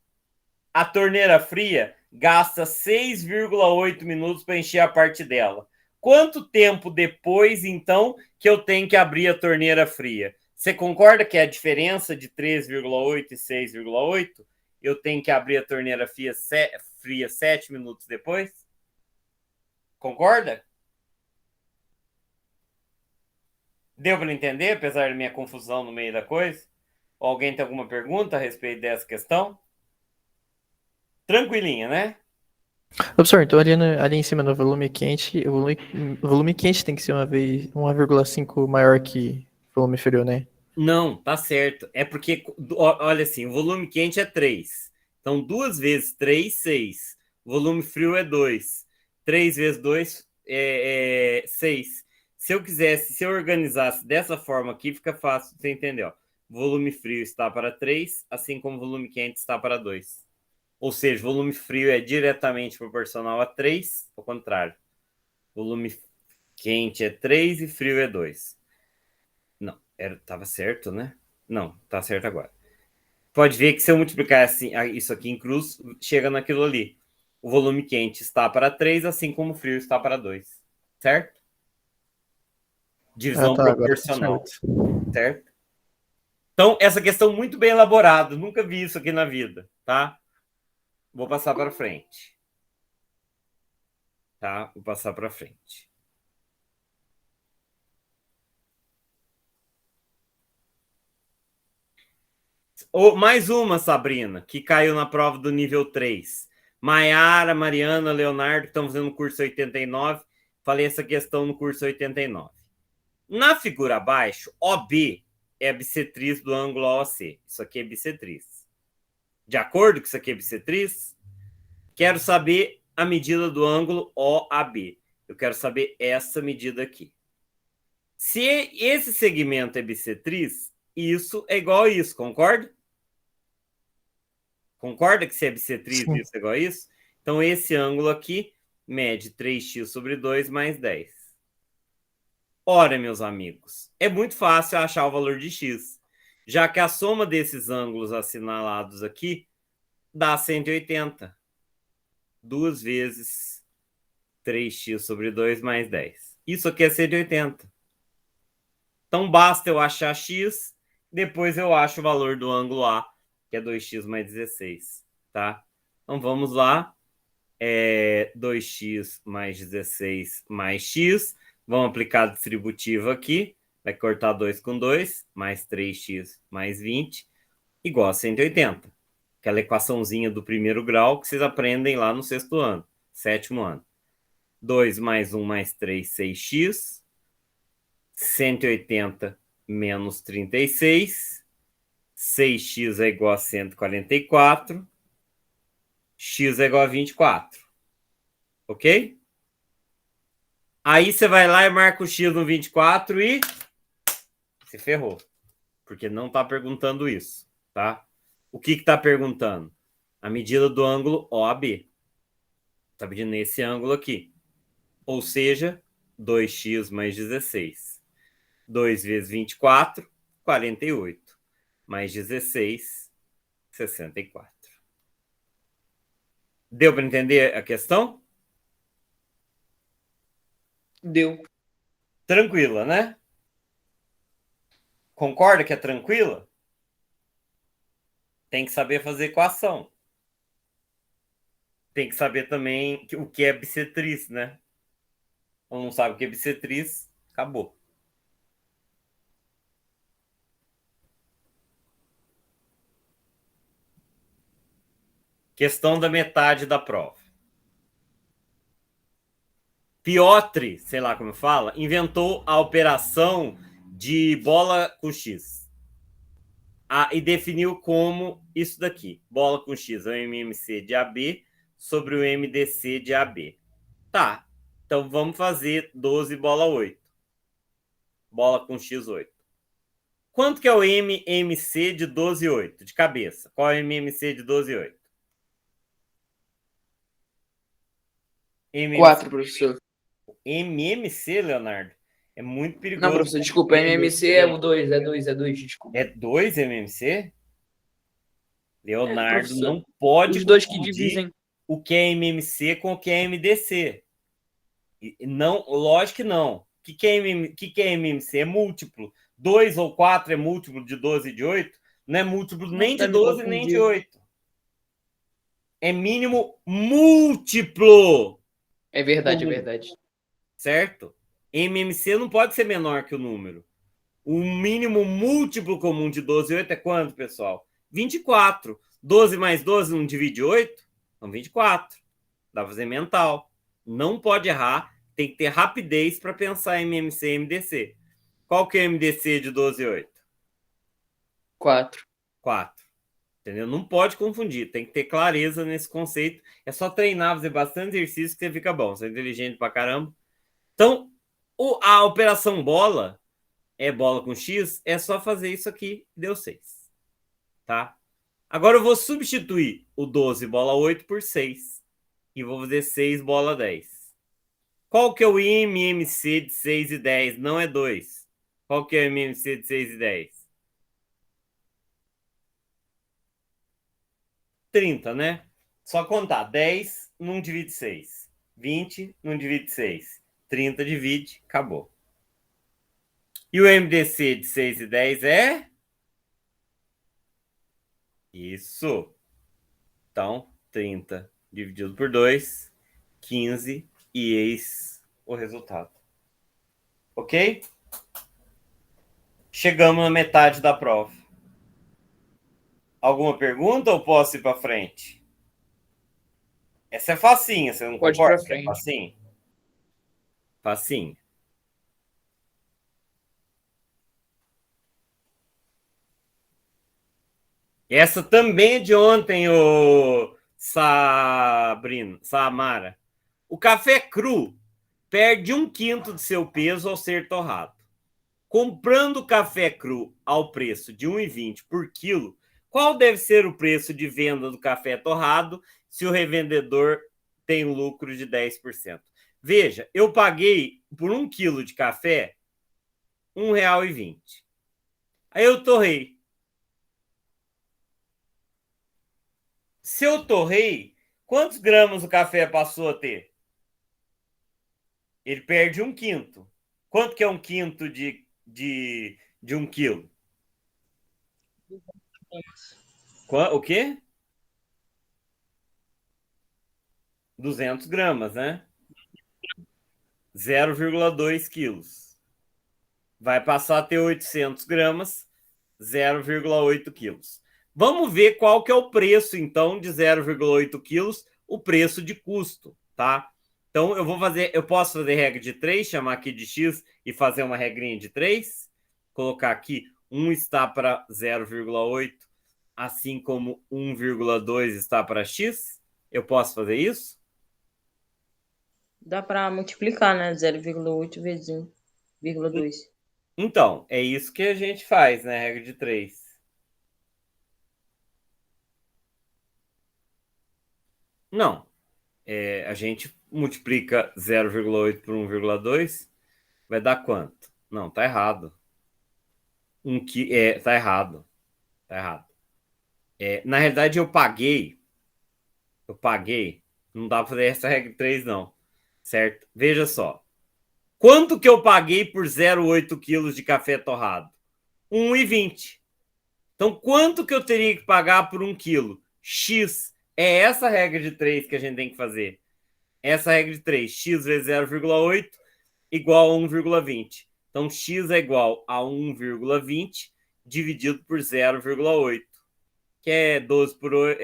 A torneira fria gasta 6,8 minutos para encher a parte dela. Quanto tempo depois, então, que eu tenho que abrir a torneira fria? Você concorda que é a diferença de 3,8 e 6,8? Eu tenho que abrir a torneira fria 7 minutos depois? Concorda? Deu para entender, apesar da minha confusão no meio da coisa? Alguém tem alguma pergunta a respeito dessa questão? Tranquilinha, né? Professor, então ali em cima no volume quente, o volume quente tem que ser 1,5 maior que o volume frio, né? Não, tá certo. É porque, olha assim, o volume quente é 3. Então, 2 vezes 3, 6. O volume frio é 2. 3 vezes 2 é 6. Se eu organizasse dessa forma aqui, fica fácil de você entender. Ó. Volume frio está para 3, assim como volume quente está para 2. Ou seja, volume frio é diretamente proporcional a 3, ao contrário. Volume quente é 3 e frio é 2. Não, estava certo, né? Não, tá certo agora. Pode ver que se eu multiplicar assim, isso aqui em cruz, chega naquilo ali. O volume quente está para 3, assim como o frio está para 2. Certo? Divisão Tá, agora tá proporcional. certo. Certo? Então, essa questão muito bem elaborada. Nunca vi isso aqui na vida, tá? Vou passar para frente. Tá? Vou passar para frente. Mais uma, Sabrina, que caiu na prova do nível 3. Maiara, Mariana, Leonardo, que estão fazendo o curso 89. Falei essa questão no curso 89. Na figura abaixo, OB é a bissetriz do ângulo OC. Isso aqui é bissetriz. De acordo com isso aqui é bissetriz? Quero saber a medida do ângulo OAB. Eu quero saber essa medida aqui. Se esse segmento é bissetriz, isso é igual a isso, concorda? Concorda que se é bissetriz, Sim. isso é igual a isso? Então, esse ângulo aqui mede 3x sobre 2 mais 10. Ora, meus amigos, é muito fácil achar o valor de x, já que a soma desses ângulos assinalados aqui dá 180. 2 vezes 3x sobre 2 mais 10. Isso aqui é 180. Então, basta eu achar x, depois eu acho o valor do ângulo A, que é 2x mais 16, tá? Então, vamos lá. 2x mais 16 mais x. Vamos aplicar a distributiva aqui. Vai cortar 2 com 2, mais 3x mais 20, igual a 180. Aquela equaçãozinha do primeiro grau que vocês aprendem lá no sexto ano, sétimo ano. 2 mais 1 mais 3, 6x. 180 menos 36. 6x é igual a 144. X é igual a 24. Ok? Aí você vai lá e marca o x no 24 e se ferrou. Porque não está perguntando isso, tá? O que está perguntando? A medida do ângulo OAB. Está pedindo esse ângulo aqui. Ou seja, 2x mais 16. 2 vezes 24, 48. Mais 16, 64. Deu para entender a questão? Deu. Tranquila, né? Concorda que é tranquila? Tem que saber fazer equação. Tem que saber também o que é bissetriz, né? Ou não sabe o que é bissetriz, acabou. Questão da metade da prova. Piotr, sei lá como fala, inventou a operação de bola com X. E definiu como isso daqui. Bola com X é o MMC de AB sobre o MDC de AB. Tá, então vamos fazer 12 bola 8. Bola com X8. Quanto que é o MMC de 12,8? De cabeça. Qual é o MMC de 12,8? 4, professor. MMC, Leonardo? É muito perigoso. Não, professor, desculpa. MMC é o 2, é 2, desculpa. É 2 MMC? Leonardo, professor. não pode Os dois que confundir dividem. o que é MMC com o que é MDC. Não, lógico que não. O que é MMC? É múltiplo. 2 ou 4 é múltiplo de 12 e de 8? Não é múltiplo nem de 12 nem de 8. É mínimo múltiplo. É verdade, comum. é verdade. Certo? MMC não pode ser menor que o número. O mínimo múltiplo comum de 12 e 8 é quanto, pessoal? 24. 12 mais 12 não divide 8? Então 24. Dá pra fazer mental. Não pode errar. Tem que ter rapidez para pensar em MMC e MDC. Qual que é o MDC de 12 e 8? 4. 4. Entendeu? Não pode confundir. Tem que ter clareza nesse conceito. É só treinar, fazer bastante exercício que você fica bom. Você é inteligente pra caramba. Então, a operação bola é bola com X, é só fazer isso aqui, deu 6. Tá? Agora eu vou substituir o 12 bola 8 por 6. E vou fazer 6 bola 10. Qual que é o MMC de 6 e 10? Não é 2. Qual que é o MMC de 6 e 10? 30, né? Só contar. 10 não divide 6. 20 não divide 6. 30 divide, acabou. E o MDC de 6 e 10 é? Isso. Então, 30 dividido por 2, 15, e eis o resultado. Ok? Chegamos na metade da prova. Alguma pergunta ou posso ir para frente? Essa é facinha, você não Pode ir concorda? pra frente. É facinho? Facinho. Essa também é de ontem, ô Sabrina, Samara. O café cru perde 1/5 de seu peso ao ser torrado. Comprando café cru ao preço de 1,20 por quilo, qual deve ser o preço de venda do café torrado se o revendedor tem lucro de 10%? Veja, eu paguei por 1 quilo de café R$ 1,20. Aí eu torrei. Se eu torrei, quantos gramas o café passou a ter? Ele perde 1/5. Quanto que é 1/5 de 1 quilo? O quê? 200 gramas, né? 0,2 quilos. Vai passar a ter 800 gramas, 0,8 quilos. Vamos ver qual que é o preço, então, de 0,8 quilos, o preço de custo, tá? Então, eu posso fazer regra de 3, chamar aqui de X e fazer uma regrinha de 3. Colocar aqui, 1 está para 0,8, assim como 1,2 está para X. Eu posso fazer isso? Dá para multiplicar, né? 0,8 vezes 1,2. Então, é isso que a gente faz, né? Regra de 3. Não. A gente multiplica 0,8 por 1,2, vai dar quanto? Não, tá errado. Tá errado. Tá errado. Na realidade, eu paguei. Não dá para fazer essa regra de 3, não. Certo? Veja só. Quanto que eu paguei por 0,8 quilos de café torrado? 1,20. Então, quanto que eu teria que pagar por 1 quilo? X. É essa regra de 3 que a gente tem que fazer. Essa regra de 3. X vezes 0,8 igual a 1,20. Então, X é igual a 1,20 dividido por 0,8. Que é 12 por 8.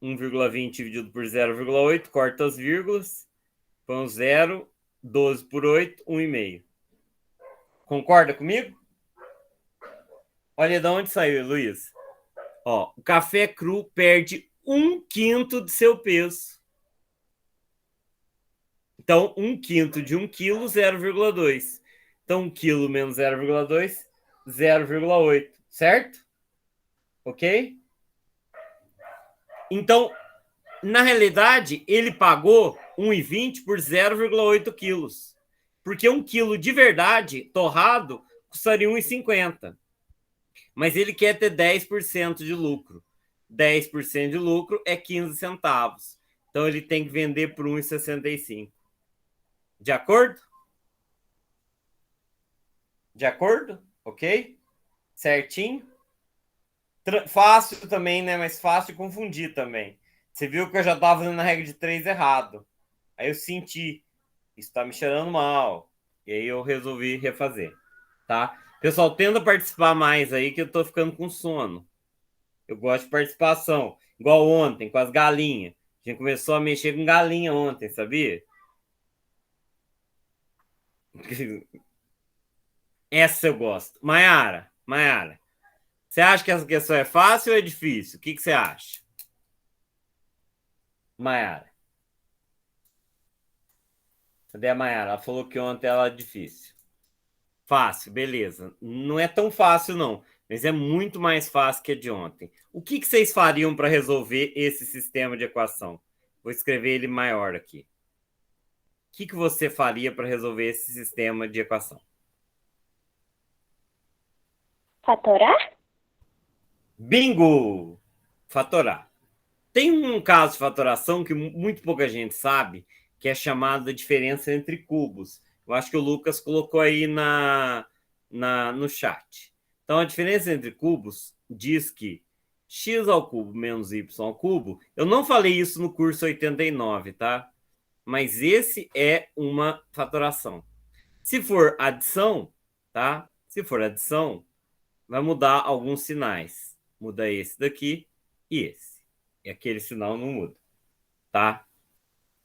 1,20 dividido por 0,8. Corta as vírgulas. Põe um 0. 12 por 8, 1,5. Concorda comigo? Olha de onde saiu, Luiz. Ó, o café cru perde 1/5 de seu peso. Então, 1/5 de 1 quilo, 0,2. Então, 1 quilo menos 0,2, 0,8. Certo? Ok? Então, na realidade, ele pagou 1,20 por 0,8 quilos. Porque 1 quilo de verdade, torrado, custaria 1,50. Mas ele quer ter 10% de lucro. 10% de lucro é 15 centavos. Então, ele tem que vender por 1,65. De acordo? De acordo? Ok? Certinho? Fácil também, né? Mas fácil de confundir também. Você viu que eu já estava fazendo a regra de 3 errado. Aí eu senti. Isso está me cheirando mal. E aí eu resolvi refazer. Tá? Pessoal, tenta participar mais aí que eu tô ficando com sono. Eu gosto de participação. Igual ontem, com as galinhas. A gente começou a mexer com galinha ontem, sabia? Essa eu gosto. Maiara, você acha que essa questão é fácil ou é difícil? O que você acha? Maiara. Cadê a Maiara? Ela falou que ontem ela é difícil. Fácil, beleza. Não é tão fácil, não. Mas é muito mais fácil que a de ontem. O que vocês fariam para resolver esse sistema de equação? Vou escrever ele maior aqui. O que você faria para resolver esse sistema de equação? Fatorar? Bingo! Fatorar. Tem um caso de fatoração que muito pouca gente sabe, que é chamado de diferença entre cubos. Eu acho que o Lucas colocou aí no chat. Então, a diferença entre cubos diz que x ao cubo menos y ao cubo... Eu não falei isso no curso 89, tá? Mas esse é uma fatoração. Se for adição, tá? Se for adição, vai mudar alguns sinais. Muda esse daqui e esse. E aquele sinal não muda, tá?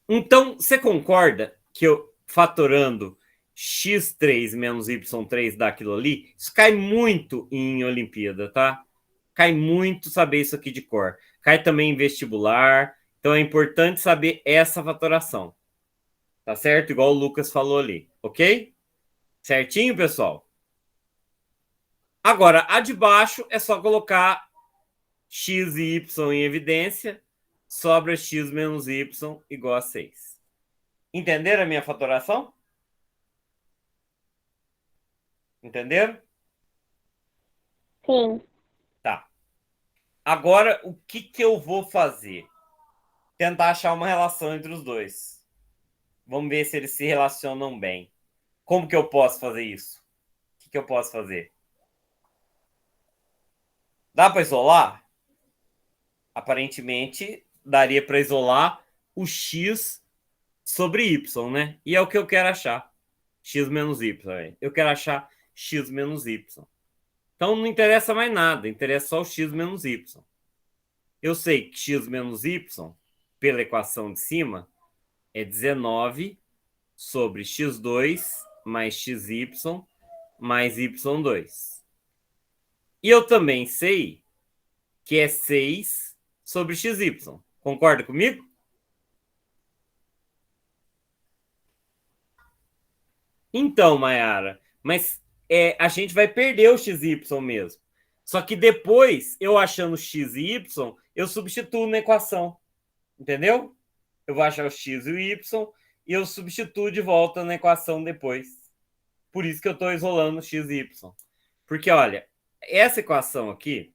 Então, você concorda que eu fatorando x3 menos y3 dá aquilo ali. Isso cai muito em Olimpíada, tá? Cai muito saber isso aqui de cor. Cai também em vestibular. Então é importante saber essa fatoração. Tá certo? Igual o Lucas falou ali. Ok? Certinho, pessoal? Agora, a de baixo é só colocar x e y em evidência. Sobra x menos y igual a 6. Entenderam a minha fatoração? Entenderam? Sim. Tá. Agora, o que eu vou fazer? Tentar achar uma relação entre os dois. Vamos ver se eles se relacionam bem. Como que eu posso fazer isso? O que eu posso fazer? Dá para isolar? Aparentemente, daria para isolar o x sobre y, né? E é o que eu quero achar. X menos y. Eu quero achar x menos y. Então, não interessa mais nada. Interessa só o x menos y. Eu sei que x menos y, pela equação de cima, é 19 sobre x2 mais xy mais y2. E eu também sei que é 6 sobre xy. Concorda comigo? Então, Mayara, mas a gente vai perder o xy mesmo. Só que depois, eu achando x e y, eu substituo na equação. Entendeu? Eu vou achar o x e o y e eu substituo de volta na equação depois. Por isso que eu estou isolando o x e y. Porque, olha, essa equação aqui,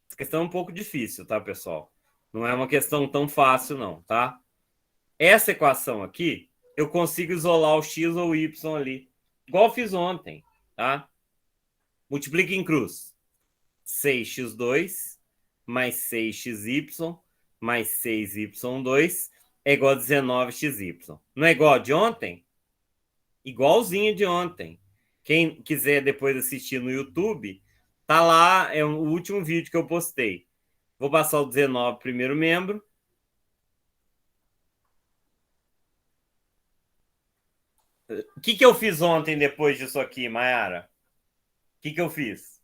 essa questão é um pouco difícil, tá, pessoal? Não é uma questão tão fácil, não, tá? Essa equação aqui, eu consigo isolar o x ou o y ali. Igual eu fiz ontem, tá? Multiplica em cruz. 6x2 mais 6xy mais 6y2 é igual a 19xy. Não é igual a de ontem? Igualzinho de ontem. Quem quiser depois assistir no YouTube, tá lá, é o último vídeo que eu postei. Vou passar o 19 primeiro membro. O que eu fiz ontem depois disso aqui, Mayara? O que eu fiz?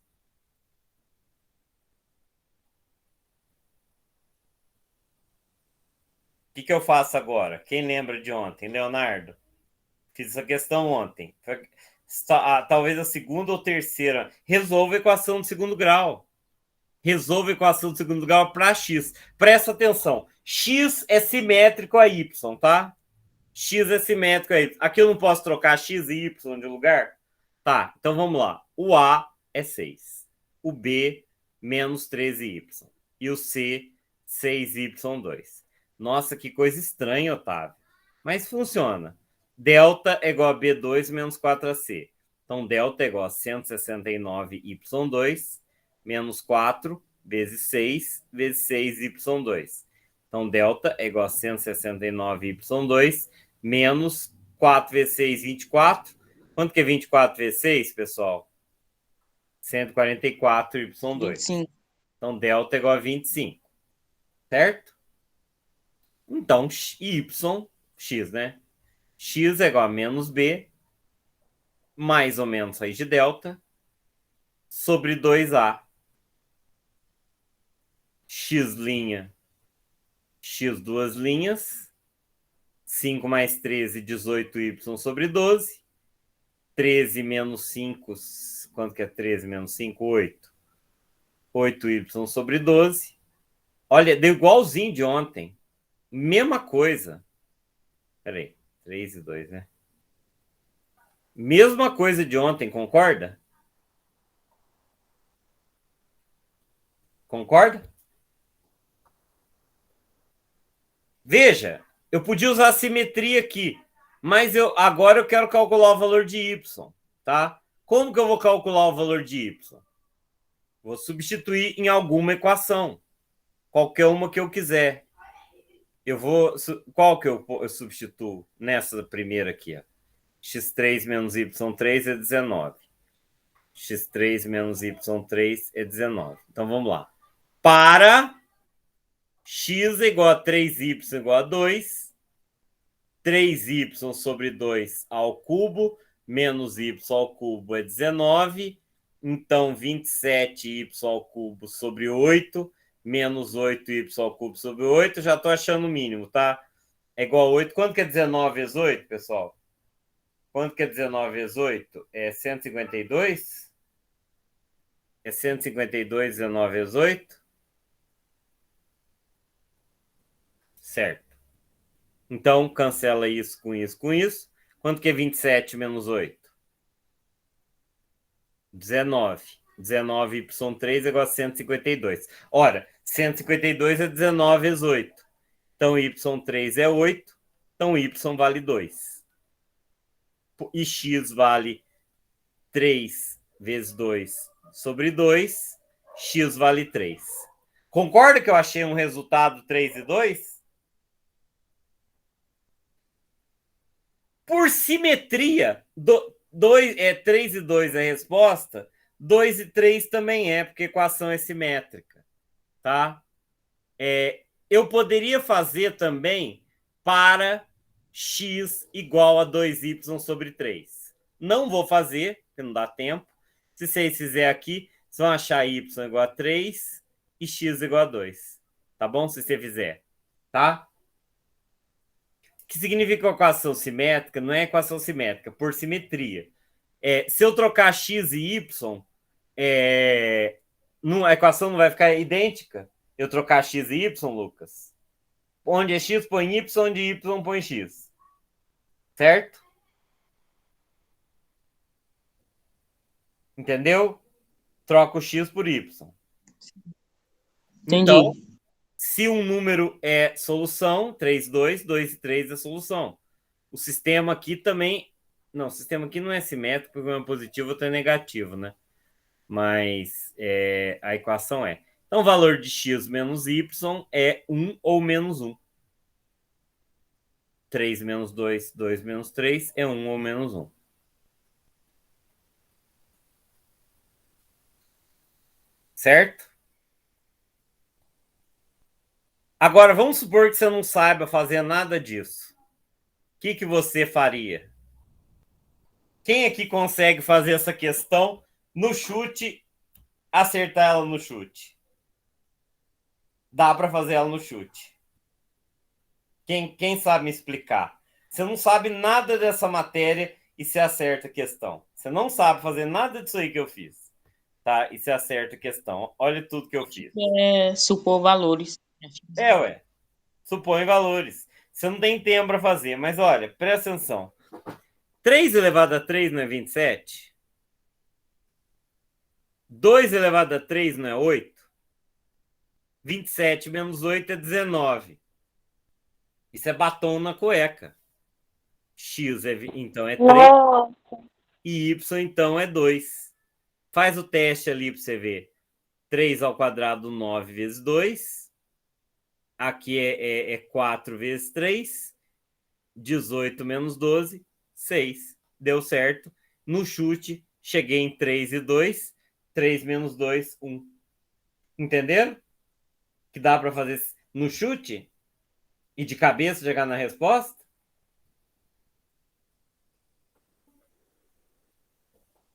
O que eu faço agora? Quem lembra de ontem? Leonardo? Fiz essa questão ontem. Talvez a segunda ou terceira. Resolva a equação de segundo grau. Resolva a equação de segundo grau para x. Presta atenção. X é simétrico a y, tá? X é simétrico a y. Aqui eu não posso trocar x e y de lugar? Tá, então vamos lá. O A é 6. O B, menos 13y. E o C, 6y2. Nossa, que coisa estranha, Otávio. Mas funciona. Delta é igual a B2 menos 4AC. Então, delta é igual a 169y2 menos 4 vezes 6 vezes 6y2. Então, delta é igual a 169y2 menos 4 vezes 6, 24. Quanto que é 24 vezes 6, pessoal? 144y2. 25. Então, delta é igual a 25. Certo? Então, y, x, né? X é igual a menos B, mais ou menos raiz de delta, sobre 2A. X linha, x duas linhas, 5 mais 13, 18y sobre 12. 13 menos 5, quanto que é 13 menos 5? 8. 8y sobre 12. Olha, deu igualzinho de ontem. Mesma coisa. Peraí, 3 e 2, né? Mesma coisa de ontem, concorda? Concorda? Veja, eu podia usar a simetria aqui, mas agora eu quero calcular o valor de y, tá? Como que eu vou calcular o valor de y? Vou substituir em alguma equação, qualquer uma que eu quiser. Qual que eu substituo nessa primeira aqui? Ó? x3 menos y3 é 19. x3 menos y3 é 19. Então, vamos lá. Para x é igual a 3y igual a 2, 3y sobre 2 ao cubo, menos y ao cubo é 19. Então, 27y ao cubo sobre 8, menos 8y ao cubo sobre 8. Já estou achando o mínimo, tá? É igual a 8. Quanto que é 19 vezes 8, pessoal? Quanto que é 19 vezes 8? É 152? É 152, 19 vezes 8? Certo. Então, cancela isso com isso com isso. Quanto que é 27 menos 8? 19. 19y3 é igual a 152. Ora, 152 é 19 vezes 8. Então, y3 é 8. Então, y vale 2. E x vale 3 vezes 2 sobre 2. X vale 3. Concorda que eu achei um resultado 3 e 2? Por simetria, 3 e 2 é a resposta, 2 e 3 também é, porque a equação é simétrica. Tá? Eu poderia fazer também para x igual a 2y sobre 3. Não vou fazer, porque não dá tempo. Se vocês fizerem aqui, vocês vão achar y igual a 3 e x igual a 2. Tá bom? Se você fizer. Tá? O que significa equação simétrica? Não é equação simétrica, por simetria. Se eu trocar x e y, a equação não vai ficar idêntica? Eu trocar x e y, Lucas? Onde é x, põe y, onde y, põe x. Certo? Entendeu? Troca o x por y. Entendi. Então, se um número é solução, 3, 2, 2 e 3 é solução. O sistema aqui também... Não, o sistema aqui não é simétrico, porque um é positivo, outro é negativo, né? Mas a equação é. Então, o valor de x menos y é 1 ou menos 1. 3 menos 2, 2 menos 3 é 1 ou menos 1. Certo? Agora, vamos supor que você não saiba fazer nada disso. O que você faria? Quem aqui consegue fazer essa questão no chute, acertar ela no chute? Dá para fazer ela no chute. Quem sabe me explicar? Você não sabe nada dessa matéria e você acerta a questão. Você não sabe fazer nada disso aí que eu fiz. Tá? E você acerta a questão. Olha tudo que eu fiz. Supor valores. Ué. Supõe valores. Você não tem tempo para fazer, mas olha, presta atenção. 3 elevado a 3 não é 27? 2 elevado a 3 não é 8? 27 menos 8 é 19. Isso é batom na cueca. X então é 3. Nossa. E Y então é 2. Faz o teste ali para você ver. 3 ao quadrado, 9 vezes 2. Aqui é 4 vezes 3. 18 menos 12, 6. Deu certo. No chute, cheguei em 3 e 2. 3 menos 2, 1. Entenderam? Que dá para fazer no chute? E de cabeça chegar na resposta?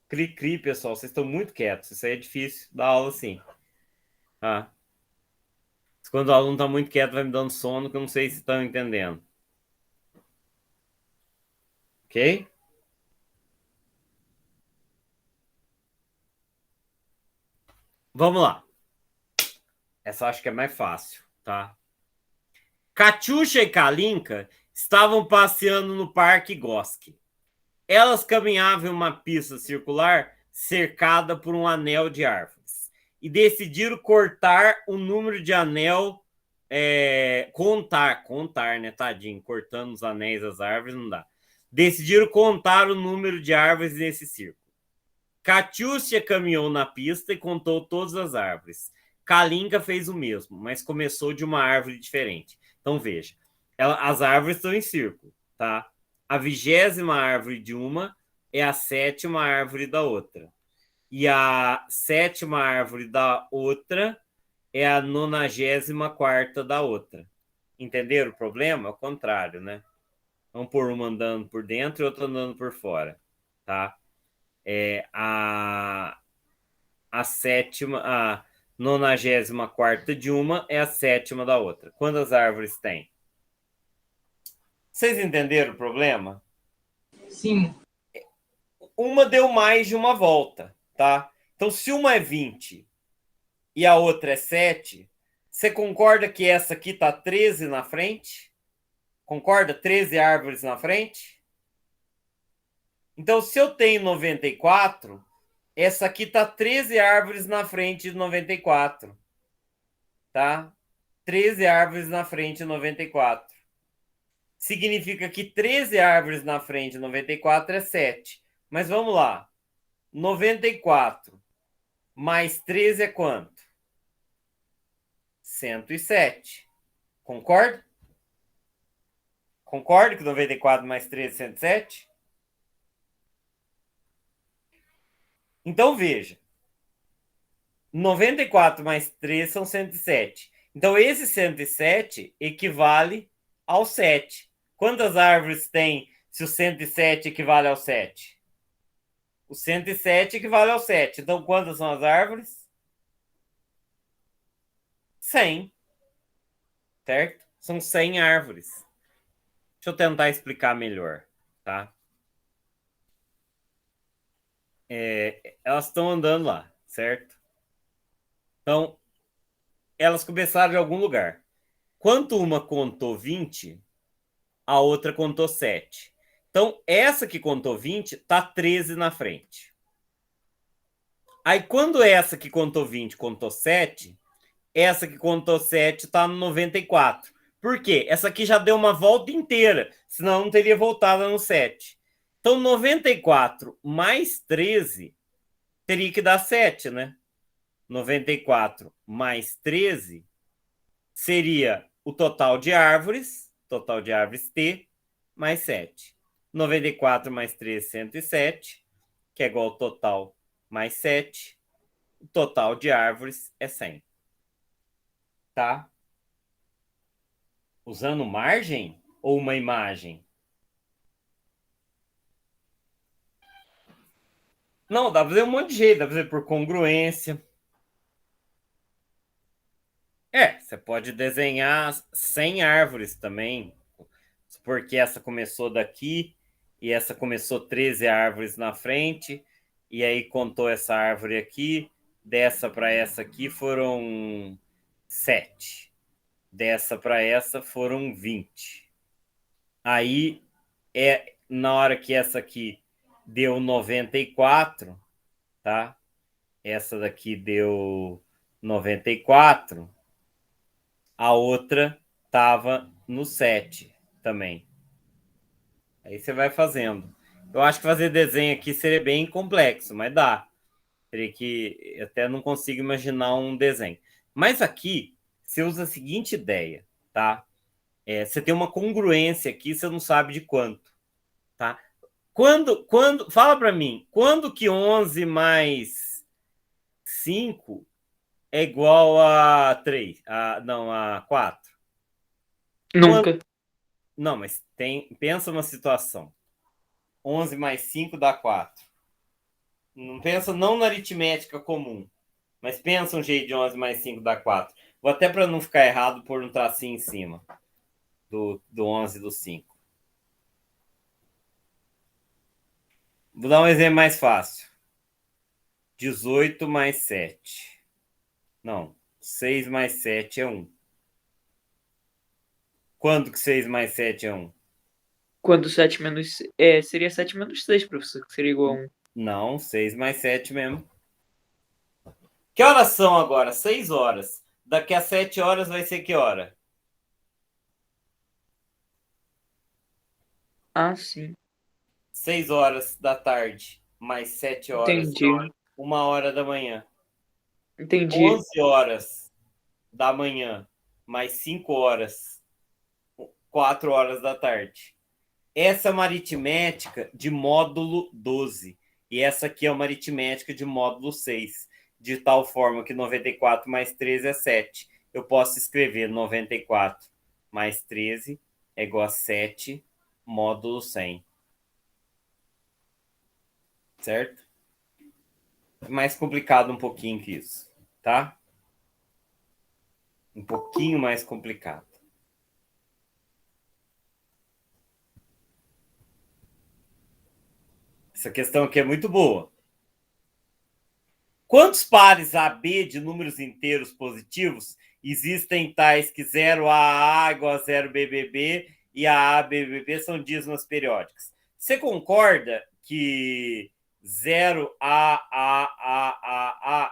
Cri, pessoal. Vocês estão muito quietos. Isso aí é difícil dar aula assim. Ah. Quando o aluno está muito quieto, vai me dando sono, que eu não sei se estão entendendo. Ok? Vamos lá. Essa eu acho que é mais fácil, tá? Katiusha e Kalinka estavam passeando no Parque Goski. Elas caminhavam em uma pista circular cercada por um anel de árvores e decidiram cortar o número de anel, contar, né, tadinho, cortando os anéis das árvores não dá. Decidiram contar o número de árvores nesse círculo. Katiusha caminhou na pista e contou todas as árvores. Kalinka fez o mesmo, mas começou de uma árvore diferente. Então, veja, as árvores estão em círculo, tá? A 20ª árvore de uma é a 7ª árvore da outra. E a 7ª árvore da outra é a 94ª da outra. Entenderam o problema? É o contrário, né? Vamos pôr uma andando por dentro e outra andando por fora. tá? A sétima, a 94ª de uma é a sétima da outra. Quantas árvores tem? Vocês entenderam o problema? Sim. Uma deu mais de uma volta, tá? Então, se uma é 20 e a outra é 7, você concorda que essa aqui tá 13 na frente? Concorda? 13 árvores na frente? Então, se eu tenho 94, essa aqui tá 13 árvores na frente de 94. Tá? 13 árvores na frente de 94. Significa que 13 árvores na frente de 94 é 7. Mas vamos lá. 94 mais 13 é quanto? 107. Concorda? Concorda que 94 mais 13 é 107? Então, veja. 94 mais 3 são 107. Então, esse 107 equivale ao 7. Quantas árvores tem se o 107 equivale ao 7? O 107 equivale ao 7. Então, quantas são as árvores? 100. Certo? São 100 árvores. Deixa eu tentar explicar melhor, tá? Elas estão andando lá, certo? Então, elas começaram de algum lugar. Quando uma contou 20, a outra contou 7. Então, essa que contou 20 está 13 na frente. Aí, quando essa que contou 20 contou 7, essa que contou 7 está no 94. Por quê? Essa aqui já deu uma volta inteira, senão não teria voltado no 7. Então, 94 mais 13 teria que dar 7, né? 94 mais 13 seria o total de árvores T, mais 7. 94 mais 13, 107, que é igual ao total mais 7. O total de árvores é 100. Tá? Usando margem ou uma imagem? Não, dá pra fazer um monte de jeito. Dá pra fazer por congruência. Você pode desenhar 100 árvores também, porque essa começou daqui e essa começou 13 árvores na frente, e aí contou essa árvore aqui, dessa para essa aqui foram 7. Dessa para essa foram 20. Aí, na hora que essa aqui deu 94, tá? Essa daqui deu 94, a outra estava no 7 também. Aí você vai fazendo. Eu acho que fazer desenho aqui seria bem complexo, mas dá. Teria que... até não consigo imaginar um desenho. Mas aqui, você usa a seguinte ideia, tá? Você tem uma congruência aqui, você não sabe de quanto, tá? Fala para mim, quando que 11 mais 5 é igual a 3? A 4? Nunca. Não, mas pensa uma situação. 11 mais 5 dá 4. Não pensa não na aritmética comum, mas pensa um jeito de 11 mais 5 dá 4. Vou até para não ficar errado pôr um tracinho em cima do 11 e do 5. Vou dar um exemplo mais fácil. 18 mais 7. Não, 6 mais 7 é 1. Quando que 6 mais 7 é 1? Quando 7 menos... seria 7 menos 6, professor, que seria igual a 1. Não, 6 mais 7 mesmo. Que horas são agora? 6 horas. Daqui a 7 horas vai ser que hora? Ah, sim. 6 horas da tarde, mais 7 horas, Entendi. 1 hora da manhã. Entendi. 11 horas da manhã, mais 5 horas, 4 horas da tarde. Essa é uma aritmética de módulo 12. E essa aqui é uma aritmética de módulo 6. De tal forma que 94 mais 13 é 7. Eu posso escrever 94 mais 13 é igual a 7 módulo 100. certo? É mais complicado um pouquinho que isso, tá? Um pouquinho mais complicado. Essa questão aqui é muito boa. Quantos pares AB de números inteiros positivos existem tais que 0AA igual a 0BBB e AABBB são dízimas periódicas? Você concorda que 0AAAA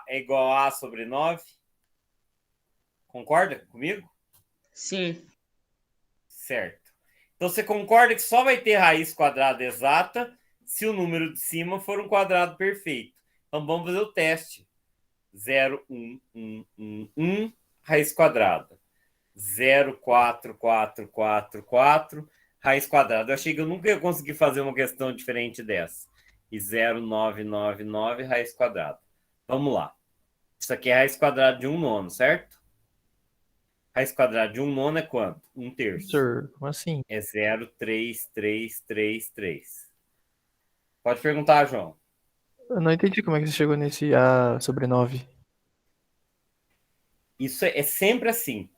é igual a sobre 9? Concorda comigo? Sim. Certo. Então você concorda que só vai ter raiz quadrada exata se o número de cima for um quadrado perfeito. Então vamos fazer o teste. 0, 1, 1, 1, 1, raiz quadrada. 0, 4, 4, 4, 4, raiz quadrada. Eu achei que eu nunca ia conseguir fazer uma questão diferente dessa. E 0, 9, 9, 9, raiz quadrada. Vamos lá. Isso aqui é raiz quadrada de 1 nono, certo? Raiz quadrada de 1 nono é quanto? 1 terço. Professor, como assim? É 0, 3, 3, 3, 3. Pode perguntar, João. Eu não entendi como é que você chegou nesse A sobre 9. Isso é sempre assim.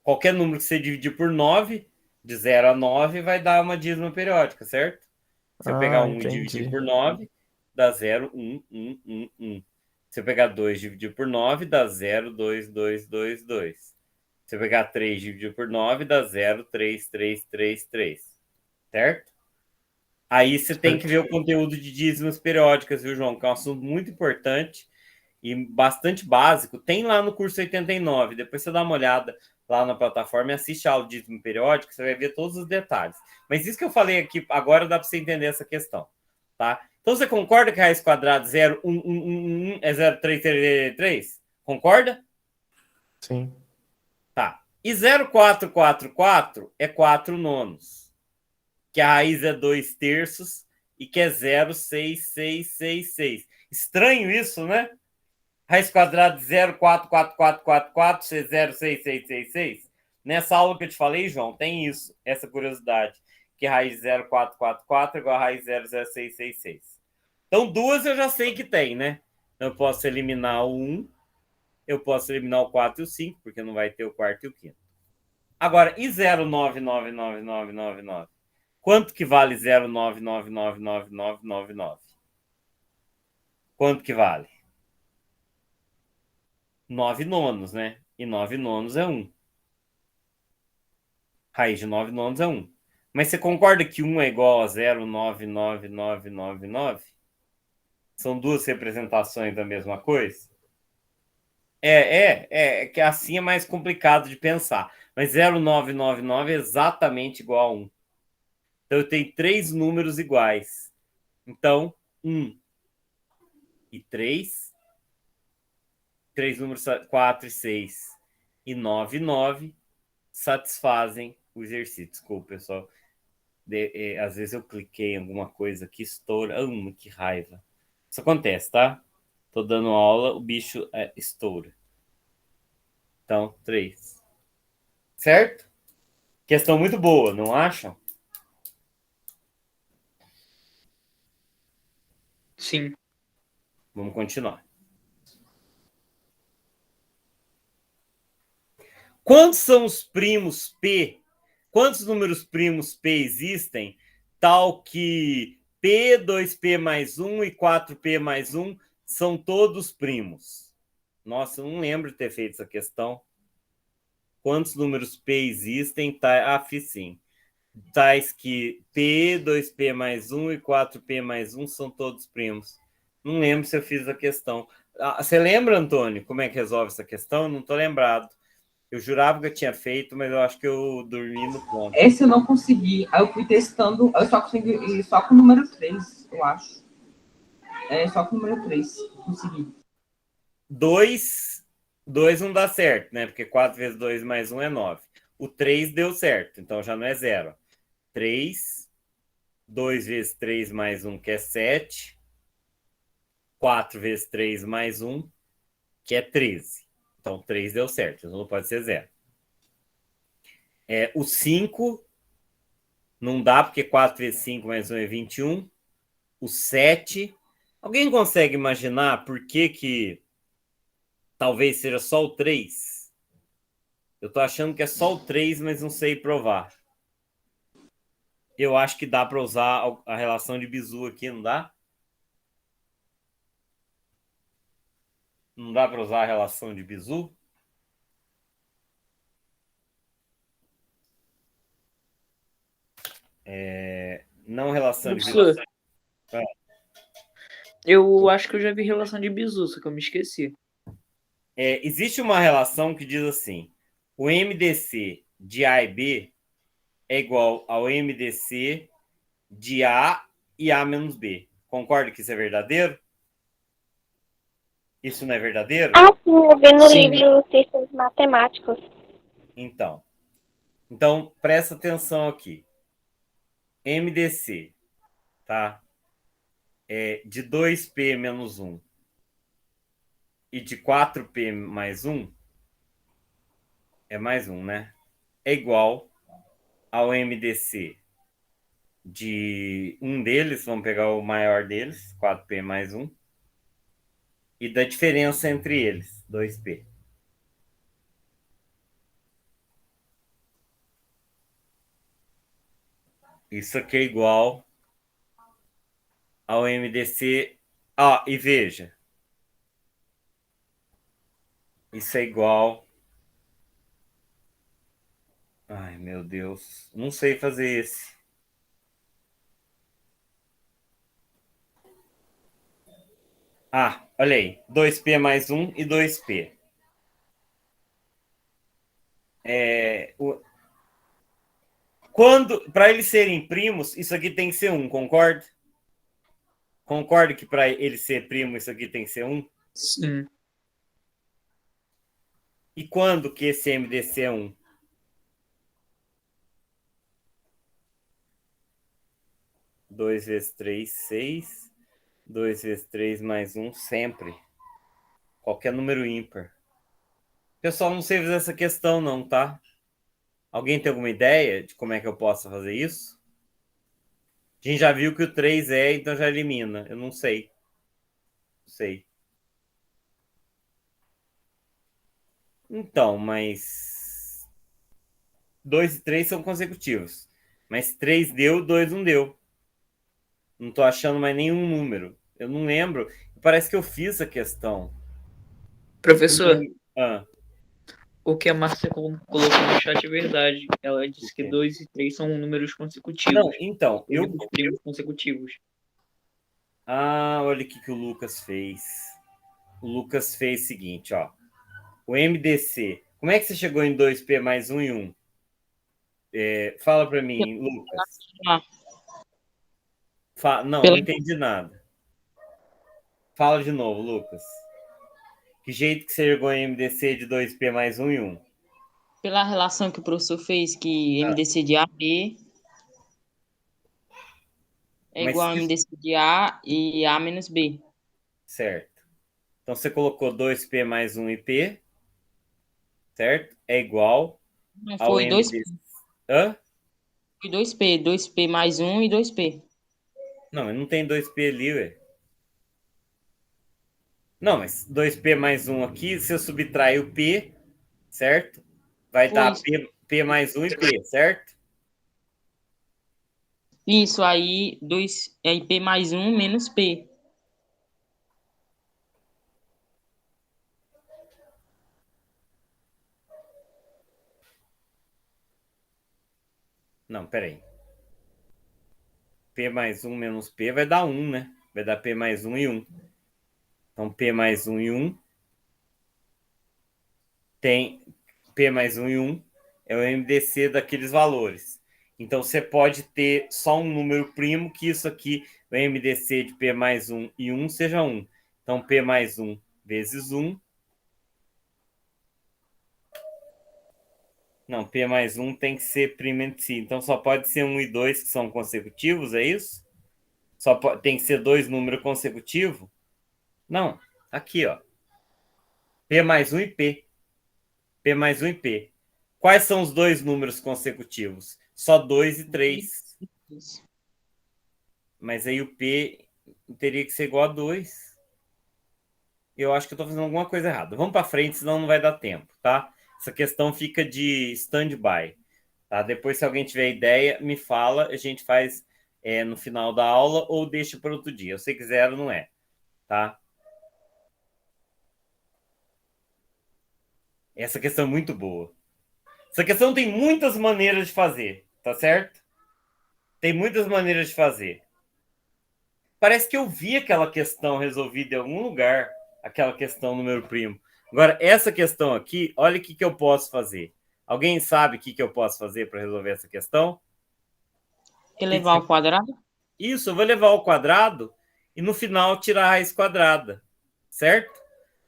Qualquer número que você dividir por 9, de 0 a 9, vai dar uma dízima periódica, certo? Se eu pegar 1 e dividir Entendi. por 9, dá 0, 1, 1, 1, 1. Se eu pegar 2 e dividir por 9, dá 0, 2, 2, 2, 2. Se eu pegar 3 e dividir por 9, dá 0, 3, 3, 3, 3. Certo? Aí você tem que ver o conteúdo de dízimas periódicas, viu, João? Que é um assunto muito importante e bastante básico. Tem lá no curso 89. Depois você dá uma olhada lá na plataforma e assiste a aula de dízimo periódico, você vai ver todos os detalhes. Mas isso que eu falei aqui agora dá para você entender essa questão, tá? Então você concorda que a raiz quadrada 0, 1, 1, 1, 1 é 0, 3, 3, 3? Concorda? Sim. Tá. E 0, 4, 4, 4 é 4 nonos. Que a raiz é 2 terços e que é 0, 6, 6, 6, 6. Estranho isso, né? Raiz quadrada de 0, 4, 4, 4, 4, 4, 0, 6, 6, 6, 6. Nessa aula que eu te falei, João, tem isso, essa curiosidade. Que raiz 0, 4, 4, 4 é igual a raiz 0, 0, 6, 6, 6. Então, duas eu já sei que tem, né? Eu posso eliminar o 1, eu posso eliminar o 4 e o 5, porque não vai ter o quarto e o quinto. Agora, e 0, 9, 9, 9, 9, 9, 9? Quanto que vale 0, 9, 9, 9, 9, 9, 9, 9? Quanto que vale? 9 nonos, né? E 9 nonos é 1. Raiz de 9 nonos é 1. Mas você concorda que 1 é igual a 0, 9, 9, 9, 9, 9? São duas representações da mesma coisa? É que assim é mais complicado de pensar. Mas 0, 9, 9, 9 é exatamente igual a 1. Então eu tenho três números iguais. Então, 1 e 3. Três números 4 e 6 e 9 e 9 satisfazem o exercício. Desculpa, pessoal. Às vezes eu cliquei em alguma coisa que estoura. Que raiva. Isso acontece, tá? Tô dando aula, o bicho estoura. Então, 3. Certo? Questão muito boa, não acham? Sim. Vamos continuar. Quantos são os primos P? Quantos números primos P existem? Tal que P, 2P mais 1 e 4P mais 1 são todos primos. Nossa, eu não lembro de ter feito essa questão. Quantos números P existem? Fiz sim. Tais que P, 2P mais 1 e 4P mais 1 são todos primos. Não lembro se eu fiz a questão. Você lembra, Antônio, como é que resolve essa questão? Não estou lembrado. Eu jurava que eu tinha feito, mas eu acho que eu dormi no ponto. Esse eu não consegui. Aí eu fui testando, eu só consegui só com o número 3, eu acho. Só com o número 3 consegui. 2 não dá certo, né? Porque 4 vezes 2 mais 1 é 9. O 3 deu certo, então já não é 0. 3, 2 vezes 3 mais 1, que é 7. 4 vezes 3 mais 1, que é 13. Então, 3 deu certo, então não pode ser 0. O 5 não dá, porque 4 vezes 5 mais 1 é 21. O 7 Alguém consegue imaginar por que talvez seja só o 3? Eu tô achando que é só o 3, mas não sei provar. Eu acho que dá para usar a relação de bizu aqui, não dá? Não dá para usar a relação de bizu? Não relação de bizu. Professor, eu acho que eu já vi relação de bizu, só que eu me esqueci. Existe uma relação que diz assim: o MDC de A e B é igual ao MDC de A e A menos B. Concorda que isso é verdadeiro? Isso não é verdadeiro? Ah, sim, eu vi no Sim. livro Textos Matemáticos. Então, presta atenção aqui. MDC, tá? De 2P menos 1 e de 4P mais 1, é mais 1, né? É igual ao MDC de um deles, vamos pegar o maior deles, 4P mais 1, e da diferença entre eles, 2P. Isso aqui é igual ao MDC. E veja. Isso é igual. Ai, meu Deus. Não sei fazer esse. Olha aí. 2P mais 1 e 2P. Para eles serem primos, isso aqui tem que ser 1, concorda? Concorda que para ele ser primo, isso aqui tem que ser 1? Sim. E quando que esse MDC é 1? Dois vezes 3, 6. 2 vezes 3 mais 1, sempre. Qualquer número ímpar. Pessoal, não sei fazer essa questão não, tá? Alguém tem alguma ideia de como é que eu posso fazer isso? A gente já viu que o 3 então já elimina. Eu não sei. Não sei. Então, mas 2 e 3 são consecutivos. Mas 3 deu, 2 não deu. Não tô achando mais nenhum número. Eu não lembro. Parece que eu fiz a questão. Professor, O o que a Márcia colocou no chat é verdade. Ela disse que quê? 2 e 3 são números consecutivos. Não, então, Números primos consecutivos. olha o que o Lucas fez. O Lucas fez o seguinte, ó. O MDC. Como é que você chegou em 2P mais 1 e 1? Fala para mim, Lucas. Não entendi nada. Fala de novo, Lucas. Que jeito que você chegou em MDC de 2P mais 1 e 1? Pela relação que o professor fez, que MDC de AB é Mas igual a MDC de A e A menos B. certo. Então você colocou 2P mais 1 e P, certo? É igual Não, ao foi 2P. MDC. Hã? Foi 2P. 2P mais 1 e 2P. Não, mas não tem 2P ali, ué. Não, mas 2P mais 1 aqui, se eu subtrair o P, certo? Vai Foi dar P mais 1 e P, certo? isso aí, P mais 1 menos P. Não, peraí. P mais 1 menos P vai dar 1, né? Vai dar P mais 1 e 1. Então, P mais 1 e 1 tem P mais 1 e 1 é o MDC daqueles valores. Então, você pode ter só um número primo que isso aqui, o MDC de P mais 1 e 1 seja 1. Então, P mais 1 vezes 1. Não, P mais 1 tem que ser primo entre si. Então, só pode ser 1 e 2 que são consecutivos, é isso? Tem que ser dois números consecutivos? Não, aqui, ó. P mais 1 e P. P mais 1 e P. Quais são os dois números consecutivos? Só 2 e 3. Mas aí o P teria que ser igual a 2. Eu acho que eu estou fazendo alguma coisa errada. Vamos para frente, senão não vai dar tempo, tá? Essa questão fica de stand-by. Tá? Depois, se alguém tiver ideia, me fala. A gente faz no final da aula ou deixa para outro dia. Eu sei que 0 não é. Tá? Essa questão é muito boa. Essa questão tem muitas maneiras de fazer. Tá certo? Tem muitas maneiras de fazer. Parece que eu vi aquela questão resolvida em algum lugar. Aquela questão número primo. Agora, essa questão aqui, olha o que eu posso fazer. Alguém sabe o que eu posso fazer para resolver essa questão? Elevar ao quadrado? Isso, eu vou levar ao quadrado e no final tirar a raiz quadrada. Certo?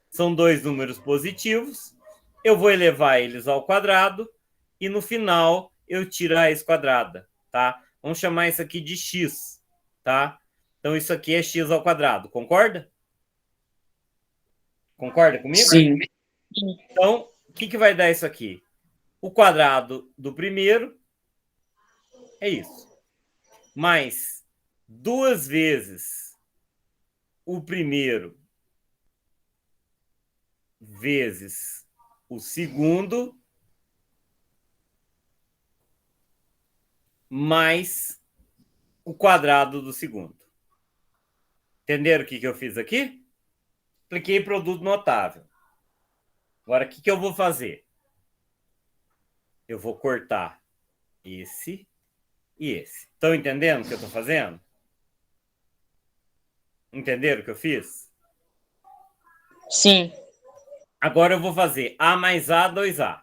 São 2 números positivos. Eu vou elevar eles ao quadrado e no final eu tiro a raiz quadrada. Tá? Vamos chamar isso aqui de x. Tá? Então, isso aqui é x ao quadrado. Concorda? Concorda comigo? Sim. Então, o que vai dar isso aqui? O quadrado do primeiro é isso. Mais 2 vezes o primeiro vezes o segundo mais o quadrado do segundo. Entenderam o que eu fiz aqui? Apliquei produto notável. Agora, o que eu vou fazer? Eu vou cortar esse e esse. Estão entendendo o que eu estou fazendo? Entenderam o que eu fiz? Sim. Agora eu vou fazer A mais A, 2A.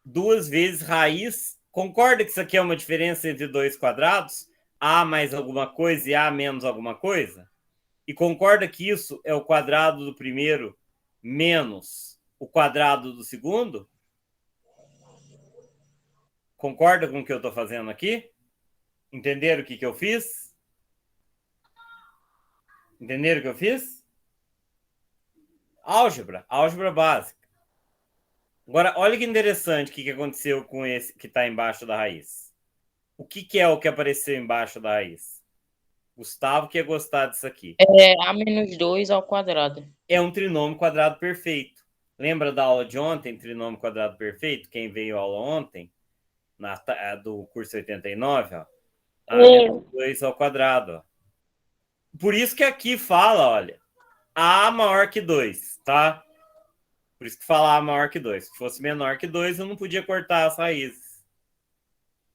2 vezes raiz. Concorda que isso aqui é uma diferença entre 2 quadrados? A mais alguma coisa e A menos alguma coisa? E concorda que isso é o quadrado do primeiro menos o quadrado do segundo? Concorda com o que eu estou fazendo aqui? Entenderam o que eu fiz? Entenderam o que eu fiz? Álgebra básica. Agora, olha que interessante o que aconteceu com esse que está embaixo da raiz. O que é o que apareceu embaixo da raiz? Gustavo que ia gostar disso aqui. É A menos 2 ao quadrado. É um trinômio quadrado perfeito. Lembra da aula de ontem, trinômio quadrado perfeito? Quem veio à aula ontem, do curso 89, ó. A menos 2 ao quadrado. Ó. Por isso que aqui fala, olha, A maior que 2, tá? Por isso que fala A maior que 2. Se fosse menor que 2, eu não podia cortar as raízes.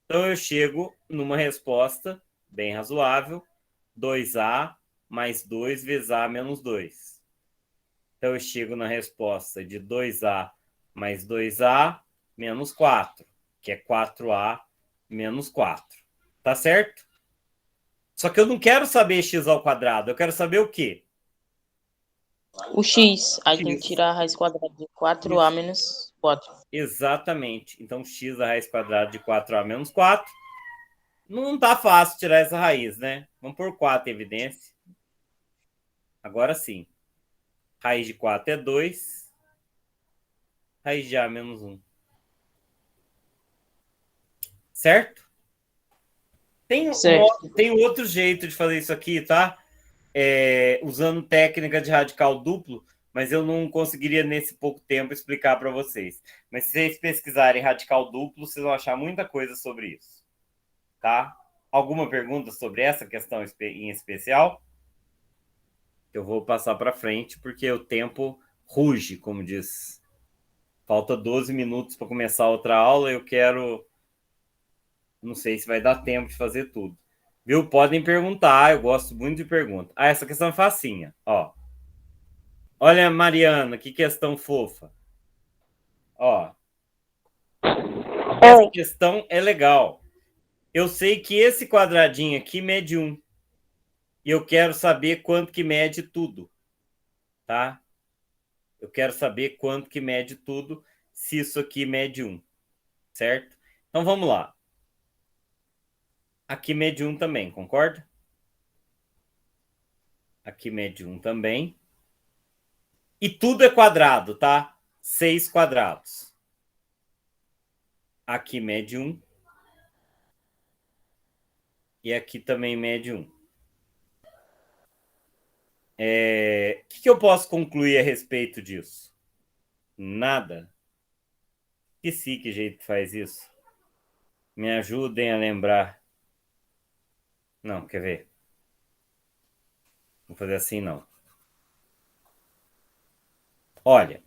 Então, eu chego numa resposta bem razoável, 2A mais 2 vezes A menos 2. Então, eu chego na resposta de 2A mais 2A menos 4, que é 4A menos 4. Tá certo? Só que eu não quero saber x ao quadrado, eu quero saber o quê? O x. Aí X. tem que tirar a raiz quadrada de 4A menos 4. Exatamente. Então, x a raiz quadrada de 4A menos 4. Não tá fácil tirar essa raiz, né? Vamos por 4 em evidência. Agora sim. Raiz de 4 é 2. Raiz de A menos 1. Certo? Tem outro jeito de fazer isso aqui, tá? Usando técnica de radical duplo, mas eu não conseguiria, nesse pouco tempo, explicar para vocês. Mas se vocês pesquisarem radical duplo, vocês vão achar muita coisa sobre isso. Tá? Alguma pergunta sobre essa questão em especial? Eu vou passar para frente, porque o tempo ruge, como diz. Falta 12 minutos para começar outra aula, eu quero... Não sei se vai dar tempo de fazer tudo. Viu? Podem perguntar, eu gosto muito de perguntas. Essa questão é facinha, ó. Olha, Mariana, que questão fofa. Ó. Essa questão é legal. Eu sei que esse quadradinho aqui mede 1. E eu quero saber quanto que mede tudo. Tá? Eu quero saber quanto que mede tudo se isso aqui mede 1. Certo? Então, vamos lá. Aqui mede 1 também, concorda? Aqui mede 1 também. E tudo é quadrado, tá? 6 quadrados. Aqui mede 1. E aqui também mede 1. que eu posso concluir a respeito disso? Nada. Esqueci que jeito faz isso. Me ajudem a lembrar. Não, quer ver? Vou fazer assim, não. Olha,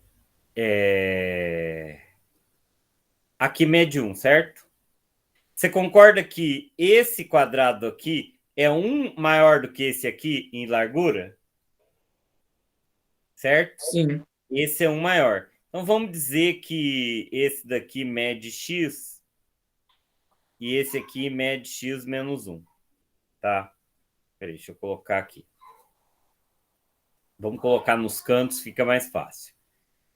aqui mede 1, certo? Você concorda que esse quadrado aqui é um maior do que esse aqui em largura? Certo? Sim. Esse é um maior. Então vamos dizer que esse daqui mede x e esse aqui mede x menos 1. Tá? Peraí, deixa eu colocar aqui. Vamos colocar nos cantos, fica mais fácil.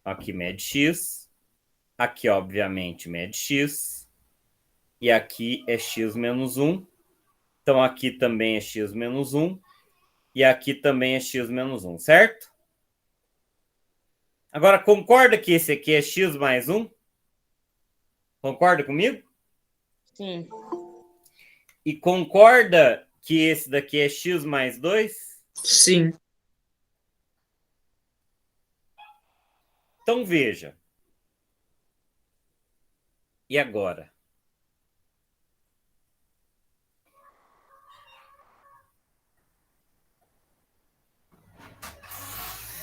Aqui mede x. Aqui, obviamente, mede x. E aqui é x menos 1. Então, aqui também é x menos 1. E aqui também é x menos 1, certo? Agora, concorda que esse aqui é x mais 1? Concorda comigo? Sim. E concorda que esse daqui é x mais 2? Sim. Então, veja. E agora?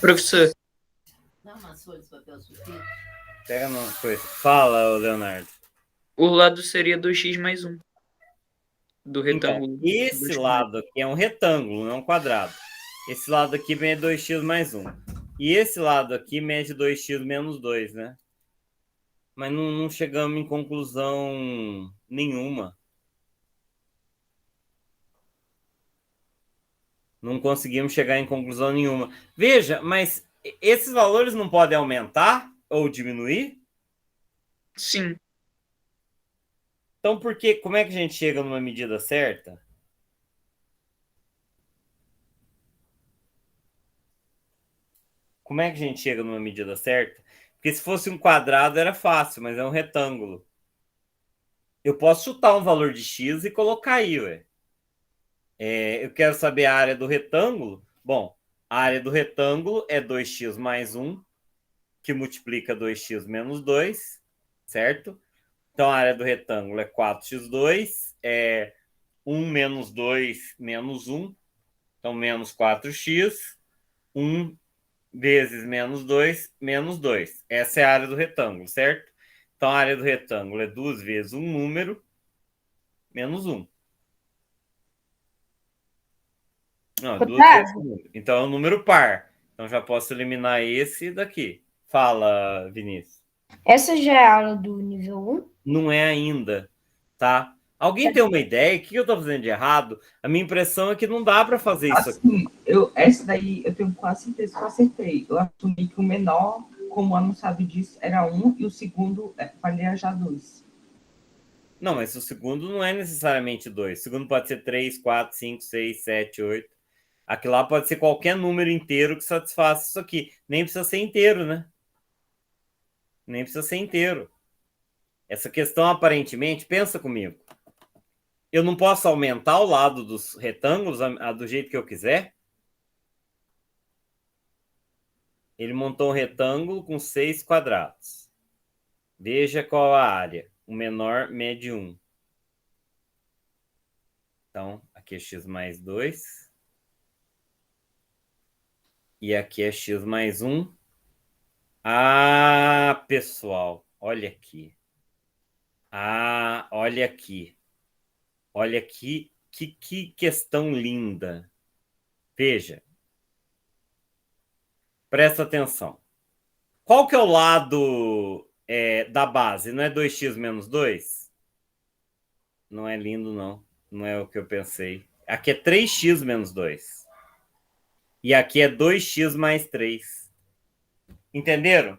Professor, Pega uma coisa. Fala, Leonardo. o lado seria 2x mais 1. Do Então, retângulo. esse lado aqui é um retângulo, não um quadrado. Esse lado aqui mede 2x mais 1. E esse lado aqui mede 2x menos 2, né? Mas não chegamos em conclusão nenhuma. Não conseguimos chegar em conclusão nenhuma. Veja, mas esses valores não podem aumentar ou diminuir? Sim. Então, como é que a gente chega numa medida certa? Como é que a gente chega numa medida certa? Porque se fosse um quadrado era fácil, mas é um retângulo. Eu posso chutar um valor de x e colocar aí, ué. Eu quero saber a área do retângulo. Bom, a área do retângulo é 2x mais 1, que multiplica 2x menos 2, certo? Então, a área do retângulo é 4x2, é 1 menos 2 menos 1, então menos 4x, 1 vezes menos 2, menos 2. Essa é a área do retângulo, certo? Então, a área do retângulo é 2 vezes um número, menos 1. Não, 2 vezes um número. Então, é um número par. Então, já posso eliminar esse daqui. Fala, Vinícius. Essa já é a aula do nível 1? Não é ainda, tá? Alguém tem uma ideia? O que eu estou fazendo de errado? A minha impressão é que não dá para fazer isso aqui. Assim, essa daí eu tenho quase certeza que eu acertei. Eu assumi que o menor, como o não sabe disso, era 1 e o segundo valia já 2. Não, mas o segundo não é necessariamente 2. O segundo pode ser 3, 4, 5, 6, 7, 8. Aquilo lá pode ser qualquer número inteiro que satisfaça isso aqui. Nem precisa ser inteiro, né? Nem precisa ser inteiro. Essa questão, aparentemente, pensa comigo. Eu não posso aumentar o lado dos retângulos do jeito que eu quiser? Ele montou um retângulo com 6 quadrados. Veja qual a área. O menor mede 1. Então, aqui é x mais 2. E aqui é x mais 1. Ah, pessoal, olha aqui. Ah, olha aqui. Olha aqui, que questão linda. Veja. Presta atenção. Qual que é o lado da base? Não é 2x menos 2? Não é lindo, não. Não é o que eu pensei. Aqui é 3x menos 2. E aqui é 2x mais 3. Entenderam?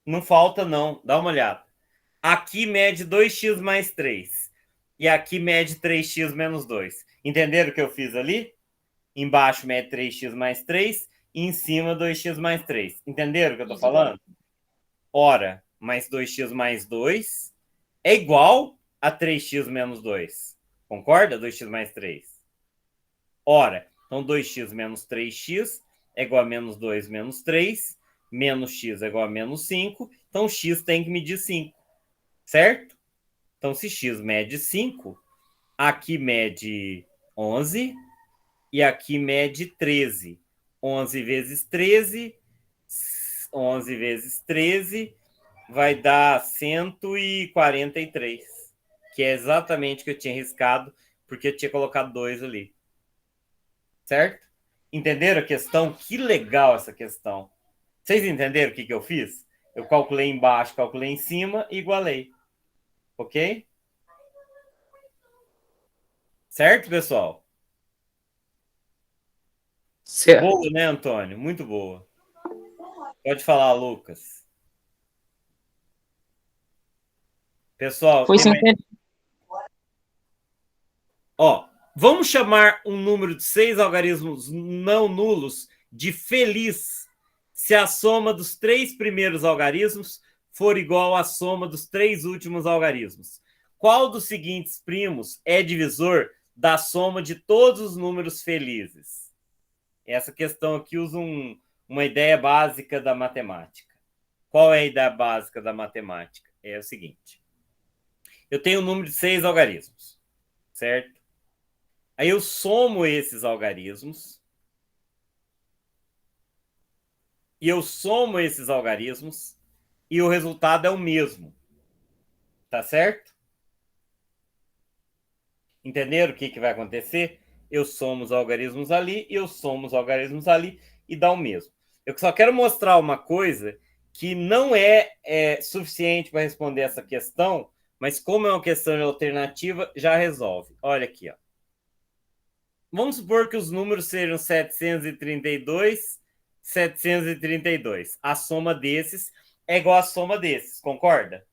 Não falta, não. Dá uma olhada. Aqui mede 2x mais 3. E aqui mede 3x menos 2. Entenderam o que eu fiz ali? Embaixo mede 3x mais 3 e em cima 2x mais 3. Entenderam o que eu estou falando? Ora, mais 2x mais 2 é igual a 3x menos 2. Concorda? 2x mais 3. Ora, Então, 2x menos 3x é igual a menos 2 menos 3, menos x é igual a menos 5, então x tem que medir 5, certo? Então, se x mede 5, aqui mede 11 e aqui mede 13. 11 vezes 13, 11 vezes 13 vai dar 143, que é exatamente o que eu tinha riscado, porque eu tinha colocado 2 ali. Certo? Entenderam a questão? Que legal essa questão. Vocês entenderam o que eu fiz? Eu calculei embaixo, calculei em cima e igualei. Ok? Certo, pessoal? Certo. Boa, né, Antônio? Muito boa. Pode falar, Lucas. Pessoal, Foi tem sem mais... querer. Ó, vamos chamar um número de 6 algarismos não nulos de feliz se a soma dos 3 primeiros algarismos for igual à soma dos 3 últimos algarismos. Qual dos seguintes primos é divisor da soma de todos os números felizes? Essa questão aqui usa uma ideia básica da matemática. Qual é a ideia básica da matemática? É o seguinte. Eu tenho um número de 6 algarismos, certo? Aí eu somo esses algarismos. E eu somo esses algarismos. E o resultado é o mesmo. Tá certo? Entenderam o que vai acontecer? Eu somo os algarismos ali, e eu somo os algarismos ali, e dá o mesmo. Eu só quero mostrar uma coisa que não é suficiente para responder essa questão, mas como é uma questão de alternativa, já resolve. Olha aqui, ó. Vamos supor que os números sejam 732, 732. A soma desses é igual à soma desses, concorda?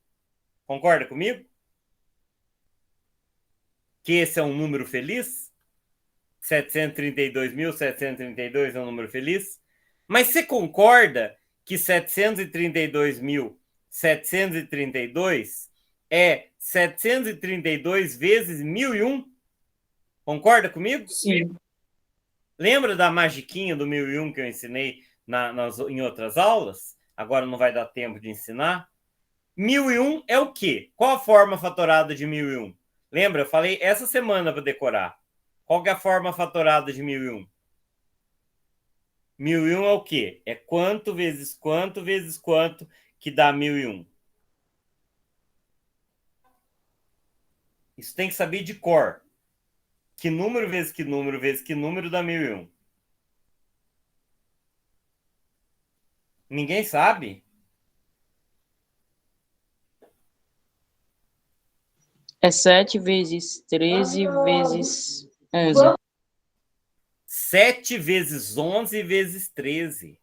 Concorda comigo? Que esse é um número feliz? 732.732 é um número feliz? Mas você concorda que 732.732 é 732 vezes 1001? Concorda comigo? Sim. Lembra da magiquinha do 1001 que eu ensinei em outras aulas? Agora não vai dar tempo de ensinar. 1001 é o quê? Qual a forma fatorada de 1001? Lembra? Eu falei essa semana para decorar. Qual que é a forma fatorada de 1001? 1001 é o quê? É quanto vezes quanto que dá 1001. Isso tem que saber de cor. Que número vezes que número vezes que número dá 1001? Ninguém sabe? É 7 vezes 13 vezes 11. 7 vezes 11 vezes 13.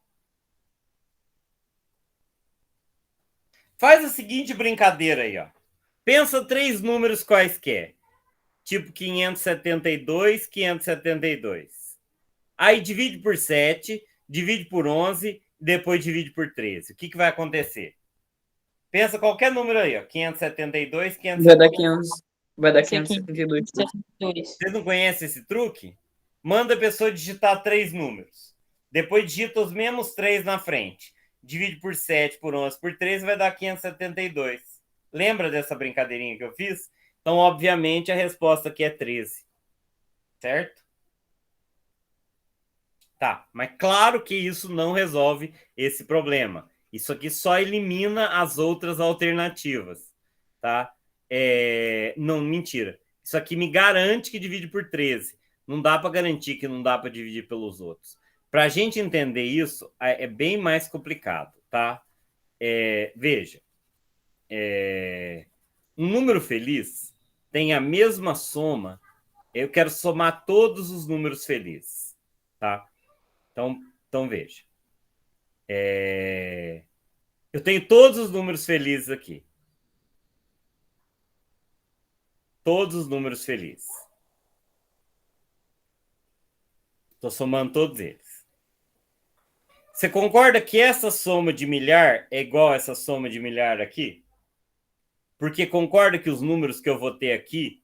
Faz a seguinte brincadeira aí, ó. Pensa 3 números quaisquer. Tipo 572, 572. Aí divide por 7, divide por 11, depois divide por 13. O que vai acontecer? Pensa qualquer número aí, ó. 572, 572. Vai dar Esse aqui. 572. 72. Vocês não conhecem esse truque? Manda a pessoa digitar 3 números. Depois digita os mesmos 3 na frente. Divide por 7, por 11, por 13, vai dar 572. Lembra dessa brincadeirinha que eu fiz? Então, obviamente, a resposta aqui é 13. Certo? Tá, mas claro que isso não resolve esse problema. Isso aqui só elimina as outras alternativas, tá? Não, mentira. Isso aqui me garante que divide por 13. Não dá para garantir que não dá para dividir pelos outros. Para a gente entender isso, é bem mais complicado, tá? Veja, um número feliz tem a mesma soma. Eu quero somar todos os números felizes, tá? Então veja. Eu tenho todos os números felizes aqui. Todos os números felizes. Estou somando todos eles. Você concorda que essa soma de milhar é igual a essa soma de milhar aqui? Porque concorda que os números que eu vou ter aqui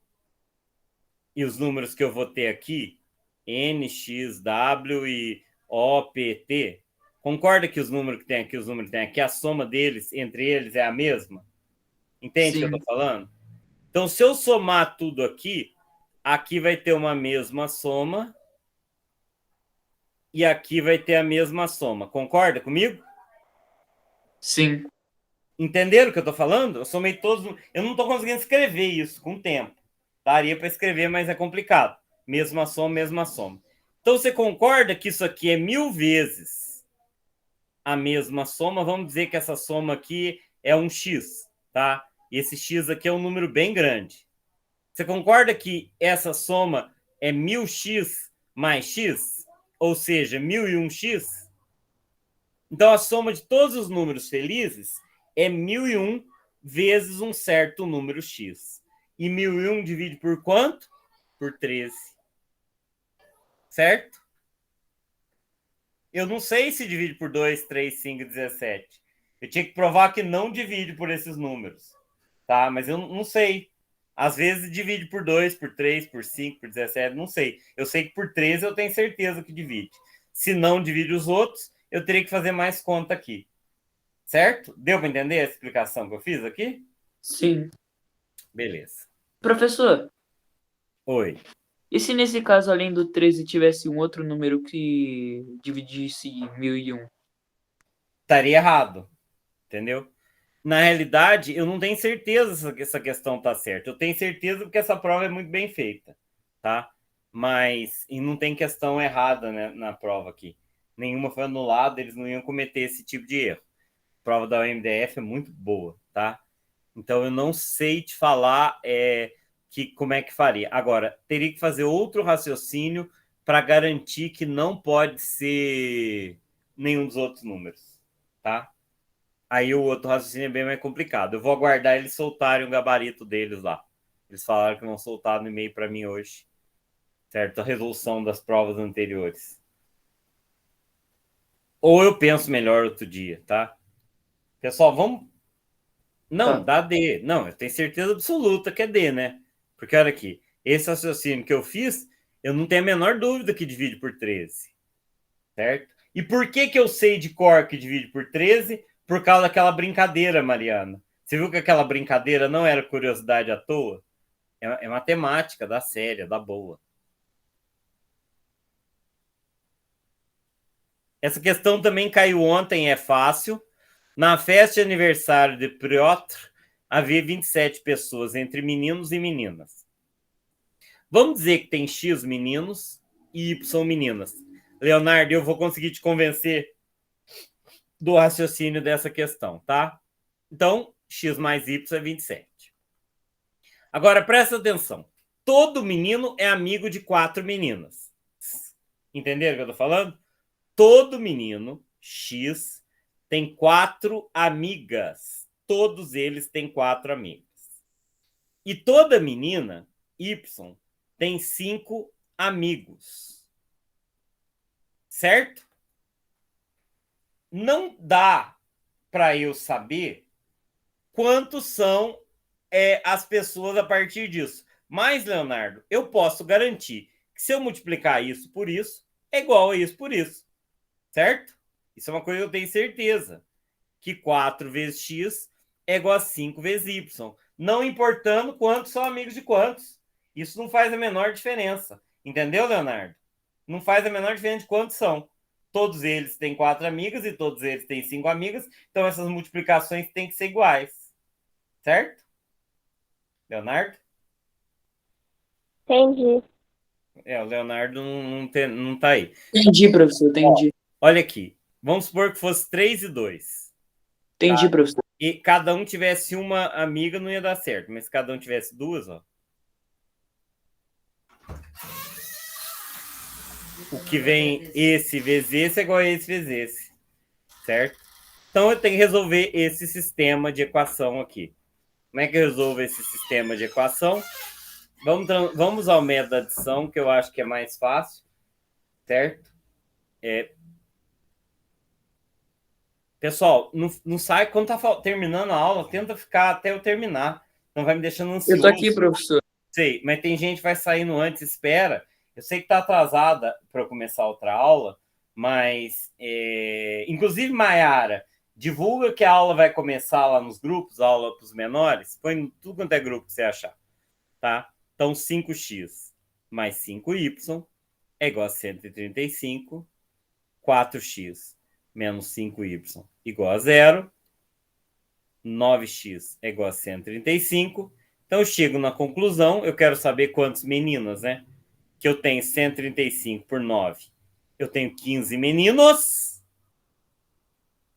e os números que eu vou ter aqui NXW e OPT. Concorda que os números que tem aqui, os números que tem aqui, a soma deles, entre eles, é a mesma? Entende o que eu estou falando? Então, se eu somar tudo aqui, aqui vai ter uma mesma soma e aqui vai ter a mesma soma. Concorda comigo? Sim. Entenderam o que eu estou falando? Eu somei todos. Eu não estou conseguindo escrever isso com o tempo. Daria para escrever, mas é complicado. Mesma soma, mesma soma. Então, você concorda que isso aqui é 1000 vezes a mesma soma? Vamos dizer que essa soma aqui é um x, tá? E esse x aqui é um número bem grande. Você concorda que essa soma é 1000x mais x? Ou seja, 1001x? Então, a soma de todos os números felizes é 1001 vezes um certo número x. E 1001 divide por quanto? Por 13. Certo? Eu não sei se divide por 2, 3, 5, 17. Eu tinha que provar que não divide por esses números. Tá? Mas eu não sei. Às vezes divide por 2, por 3, por 5, por 17, não sei. Eu sei que por 13 eu tenho certeza que divide. Se não divide os outros, eu teria que fazer mais conta aqui. Certo? Deu para entender a explicação que eu fiz aqui? Sim. Beleza. Professor, Oi. e se nesse caso, além do 13, tivesse um outro número que dividisse 1001? Estaria errado. Entendeu? Na realidade, eu não tenho certeza se essa questão está certa. Eu tenho certeza porque essa prova é muito bem feita, tá? Mas e não tem questão errada, né, na prova aqui. Nenhuma foi anulada, eles não iam cometer esse tipo de erro. A prova da UMDF é muito boa, tá? Então eu não sei te falar como é que faria. Agora, teria que fazer outro raciocínio para garantir que não pode ser nenhum dos outros números, tá? Aí o outro raciocínio é bem mais complicado. Eu vou aguardar eles soltarem o gabarito deles lá. Eles falaram que vão soltar no e-mail para mim hoje. Certo? A resolução das provas anteriores. Ou eu penso melhor outro dia, tá? Pessoal, vamos... Não, dá D. Não, eu tenho certeza absoluta que é D, né? Porque olha aqui, esse raciocínio que eu fiz, eu não tenho a menor dúvida que divide por 13. Certo? E por que eu sei de cor que divide por 13? Por causa daquela brincadeira, Mariana. Você viu que aquela brincadeira não era curiosidade à toa? É matemática, da séria, da boa. Essa questão também caiu ontem, é fácil. Na festa de aniversário de Piotr, havia 27 pessoas, entre meninos e meninas. Vamos dizer que tem X meninos e Y meninas. Leonardo, eu vou conseguir te convencer do raciocínio dessa questão, tá? Então, X mais Y é 27. Agora, presta atenção. Todo menino é amigo de 4 meninas. Entenderam o que eu tô falando? Todo menino, X, tem 4 amigas. Todos eles têm 4 amigas. E toda menina, Y, tem 5 amigos. Certo? Não dá para eu saber quantos são as pessoas a partir disso. Mas, Leonardo, eu posso garantir que se eu multiplicar isso por isso, é igual a isso por isso. Certo? Isso é uma coisa que eu tenho certeza. Que 4 vezes x é igual a 5 vezes y. Não importando quantos são amigos de quantos. Isso não faz a menor diferença. Entendeu, Leonardo? Não faz a menor diferença de quantos são. Todos eles têm 4 amigas e todos eles têm 5 amigas. Então, essas multiplicações têm que ser iguais. Certo? Leonardo? Entendi. O Leonardo não tá aí. Entendi, professor, entendi. Olha aqui. Vamos supor que fosse 3 e 2. Entendi, Tá? professor. E cada um tivesse uma amiga, não ia dar certo. Mas se cada um tivesse 2, ó. O que vem esse vezes esse é igual a esse vezes esse. Certo? Então eu tenho que resolver esse sistema de equação aqui. Como é que eu resolvo esse sistema de equação? Vamos ao método da adição, que eu acho que é mais fácil. Certo? Pessoal, não sai quando tá terminando a aula, tenta ficar até eu terminar. Não vai me deixando ansioso. Eu tô aqui, professor. Sei, mas tem gente que vai saindo antes, espera. Eu sei que está atrasada para eu começar outra aula, mas, inclusive, Maiara, divulga que a aula vai começar lá nos grupos, aula para os menores, põe em tudo quanto é grupo que você achar, tá? Então, 5x mais 5y é igual a 135, 4x menos 5y igual a 0, 9x é igual a 135. Então, eu chego na conclusão, eu quero saber quantas meninas, né? Que eu tenho 135 por 9. Eu tenho 15 meninos.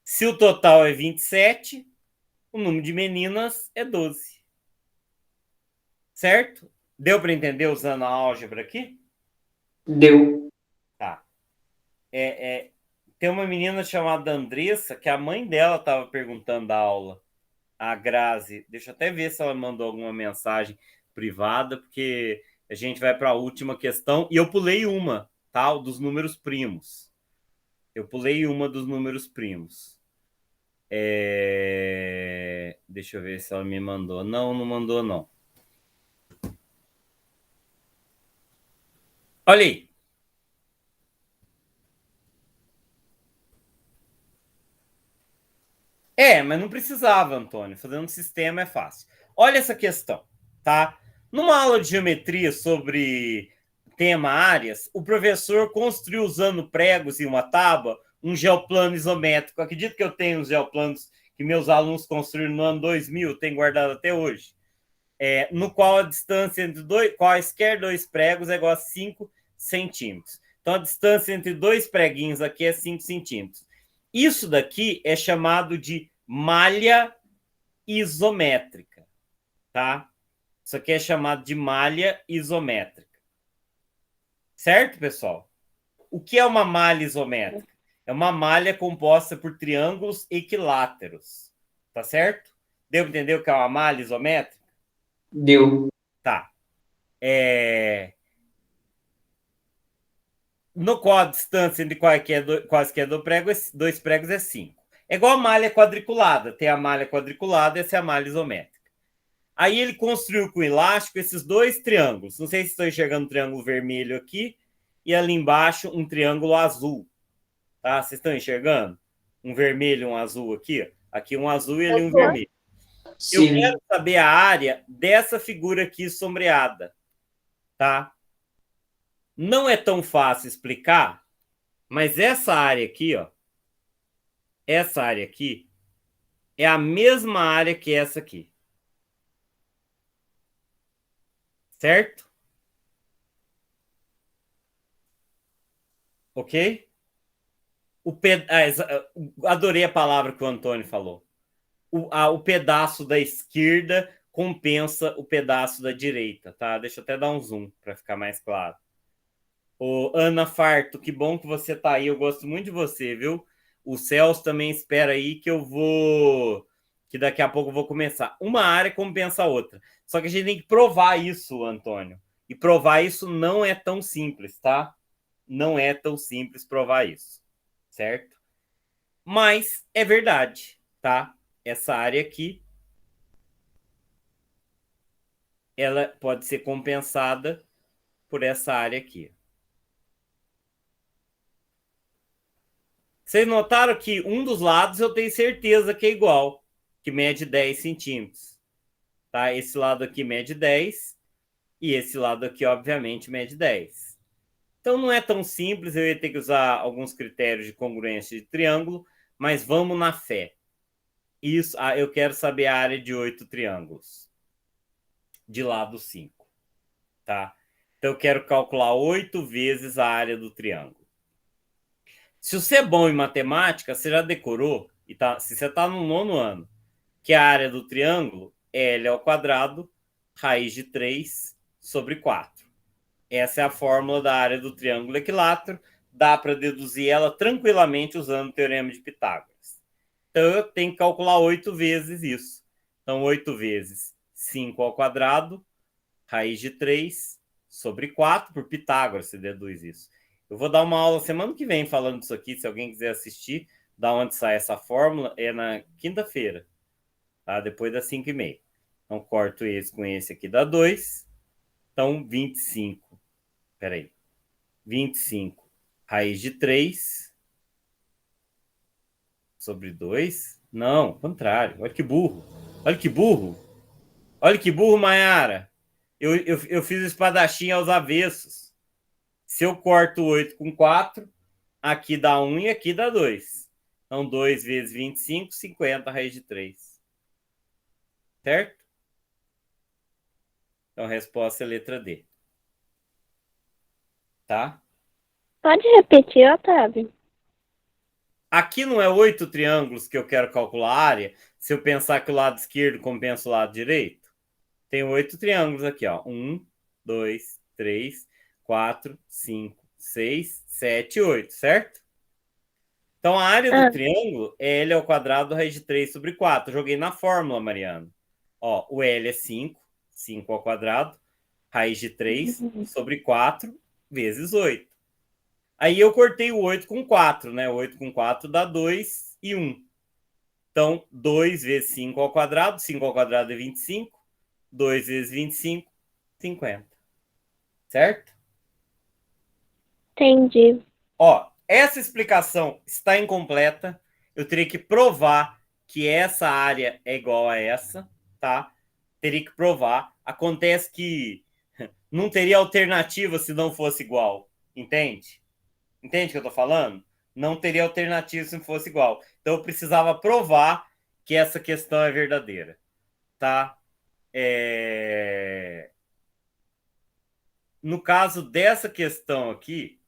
Se o total é 27, o número de meninas é 12. Certo? Deu para entender usando a álgebra aqui? Deu. Tá. Tem uma menina chamada Andressa, que a mãe dela estava perguntando da aula. A Grazi. Deixa eu até ver se ela mandou alguma mensagem privada, porque a gente vai para a última questão. E eu pulei uma, tá? Dos números primos. Eu pulei uma dos números primos. Deixa eu ver se ela me mandou. Não, não mandou, não. Olha aí. Mas não precisava, Antônio. Fazendo um sistema é fácil. Olha essa questão, tá? Numa aula de geometria sobre tema áreas, o professor construiu usando pregos e uma tábua um geoplano isométrico. Acredito que eu tenho os geoplanos que meus alunos construíram no ano 2000, tenho guardado até hoje. No qual a distância entre quaisquer dois pregos é igual a 5 centímetros. Então, a distância entre dois preguinhos aqui é 5 centímetros. Isso daqui é chamado de malha isométrica, tá? Isso aqui é chamado de malha isométrica. Certo, pessoal? O que é uma malha isométrica? É uma malha composta por triângulos equiláteros. Tá certo? Deu para entender o que é uma malha isométrica? Deu. Tá. No qual a distância entre quaisquer dois pregos é 5. É igual a malha quadriculada. Tem a malha quadriculada, essa é a malha isométrica. Aí ele construiu com elástico esses dois triângulos. Não sei se estou enxergando um triângulo vermelho aqui e ali embaixo um triângulo azul. Tá? Vocês estão enxergando? Um vermelho e um azul aqui. Aqui um azul e ali um vermelho. Eu Sim. quero saber a área dessa figura aqui sombreada. Tá? Não é tão fácil explicar, mas essa área aqui, ó, essa área aqui é a mesma área que essa aqui. Certo? Ok? Adorei a palavra que o Antônio falou. O pedaço da esquerda compensa o pedaço da direita, tá? Deixa eu até dar um zoom para ficar mais claro. Ô, Ana Farto, que bom que você tá aí. Eu gosto muito de você, viu? O Celso também espera aí que daqui a pouco eu vou começar. Uma área compensa a outra. Só que a gente tem que provar isso, Antônio. E provar isso não é tão simples, tá? Não é tão simples provar isso, certo? Mas é verdade, tá? Essa área aqui, ela pode ser compensada por essa área aqui. Vocês notaram que um dos lados eu tenho certeza que é igual, que mede 10 centímetros. Tá? Esse lado aqui mede 10 e esse lado aqui, obviamente, mede 10. Então, não é tão simples, eu ia ter que usar alguns critérios de congruência de triângulo, mas vamos na fé. Isso, eu quero saber a área de 8 triângulos, de lado 5. Tá? Então, eu quero calcular 8 vezes a área do triângulo. Se você é bom em matemática, você já decorou, se você está no 9º ano, que a área do triângulo é L ao quadrado, raiz de 3 sobre 4. Essa é a fórmula da área do triângulo equilátero. Dá para deduzir ela tranquilamente usando o teorema de Pitágoras. Então, eu tenho que calcular 8 vezes isso. Então, 8 vezes 5 ao quadrado, raiz de 3 sobre 4, por Pitágoras se deduz isso. Eu vou dar uma aula semana que vem falando disso aqui, se alguém quiser assistir, da onde sai essa fórmula, é na quinta-feira, tá? Depois das 5h30. Então, corto esse com esse aqui, dá 2. Então, 25. Peraí. 25 raiz de 3 sobre 2. Não, contrário. Olha que burro. Olha que burro. Olha que burro, Maiara. Eu fiz o espadachim aos avessos. Se eu corto 8 com 4, aqui dá 1 e aqui dá 2. Então, 2 vezes 25, 50 raiz de 3. Certo? Então, a resposta é letra D. Tá? Pode repetir, Otávio? Aqui não é 8 triângulos que eu quero calcular a área, se eu pensar que o lado esquerdo compensa o lado direito. Tem 8 triângulos aqui, ó. 1, 2, 3, 4, 5, 6, 7, 8, certo? Então, a área do triângulo é L ao quadrado raiz de 3 sobre 4. Joguei na fórmula, Mariana. Ó, o L é 5, 5 ao quadrado, raiz de 3 sobre 4 vezes 8. Aí eu cortei o 8 com 4, né? 8 com 4 dá 2 e 1. Então, 2 vezes 5 ao quadrado. 5 ao quadrado é 25. 2 vezes 25, 50. Certo? Entendi. Ó, essa explicação está incompleta. Eu teria que provar que essa área é igual a essa, tá? Teria que provar. Acontece que não teria alternativa se não fosse igual. Entende? Entende o que eu tô falando? Não teria alternativa se não fosse igual. Então eu precisava provar que essa questão é verdadeira, tá? No caso dessa questão aqui,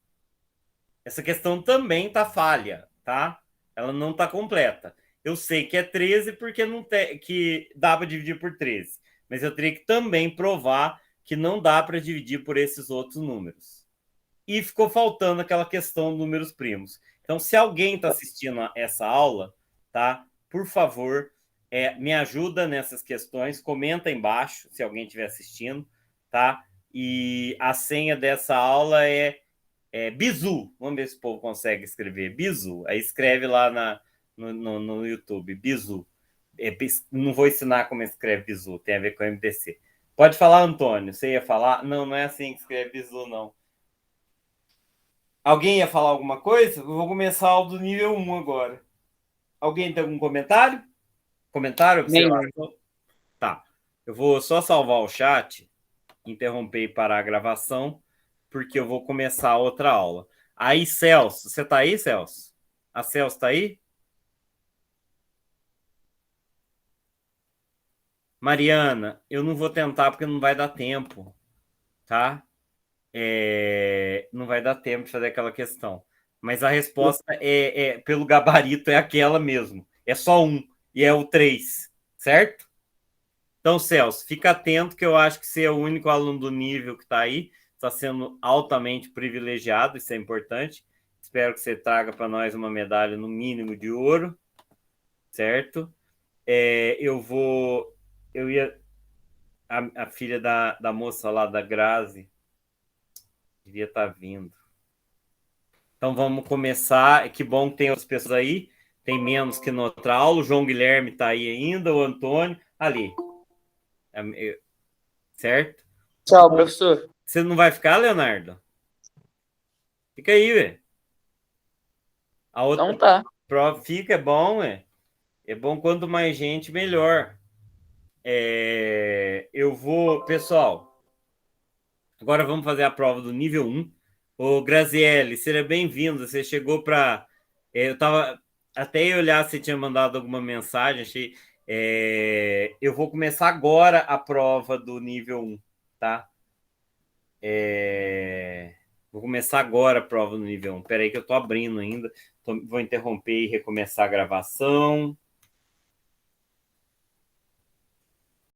essa questão também tá falha, tá? Ela não tá completa. Eu sei que é 13 porque não tem, que dá para dividir por 13, mas eu teria que também provar que não dá para dividir por esses outros números. E ficou faltando aquela questão de números primos. Então, se alguém está assistindo a essa aula, tá? Por favor, me ajuda nessas questões, comenta embaixo se alguém estiver assistindo, tá? E a senha dessa aula é Bizu. Vamos ver se o povo consegue escrever. Bizu. Aí escreve lá no YouTube. Bizu. Não vou ensinar como escreve Bizu, tem a ver com MDC. Pode falar, Antônio. Você ia falar? Não, não é assim que escreve Bizu, não. Alguém ia falar alguma coisa? Eu vou começar o do nível 1 agora. Alguém tem algum comentário? Comentário? Tá. Eu vou só salvar o chat, interromper e parar a gravação, porque eu vou começar outra aula. Aí, Celso, você tá aí, Celso? A Celso tá aí? Mariana, eu não vou tentar porque não vai dar tempo, tá? Não vai dar tempo de fazer aquela questão. Mas a resposta pelo gabarito é aquela mesmo. É só um, e é o 3, certo? Então, Celso, fica atento que eu acho que você é o único aluno do nível que está aí, está sendo altamente privilegiado, isso é importante. Espero que você traga para nós uma medalha no mínimo de ouro, certo? A filha da moça lá, da Grazi, devia estar vindo. Então vamos começar. Que bom que tem outras pessoas aí. Tem menos que na outra aula. O João Guilherme está aí ainda, o Antônio. Ali. Certo? Tchau, professor. Você não vai ficar, Leonardo? Fica aí, velho. A outra Então tá. prova fica, é bom, é. É bom quanto mais gente, melhor. Eu vou... Pessoal, agora vamos fazer a prova do nível 1. Ô, Graziele, seja bem-vindo. Você chegou para... eu tava... Até eu olhar se tinha mandado alguma mensagem, achei... eu vou começar agora a prova do nível 1, tá? Vou começar agora a prova do nível 1. Espera aí que eu tô abrindo ainda. Vou interromper e recomeçar a gravação.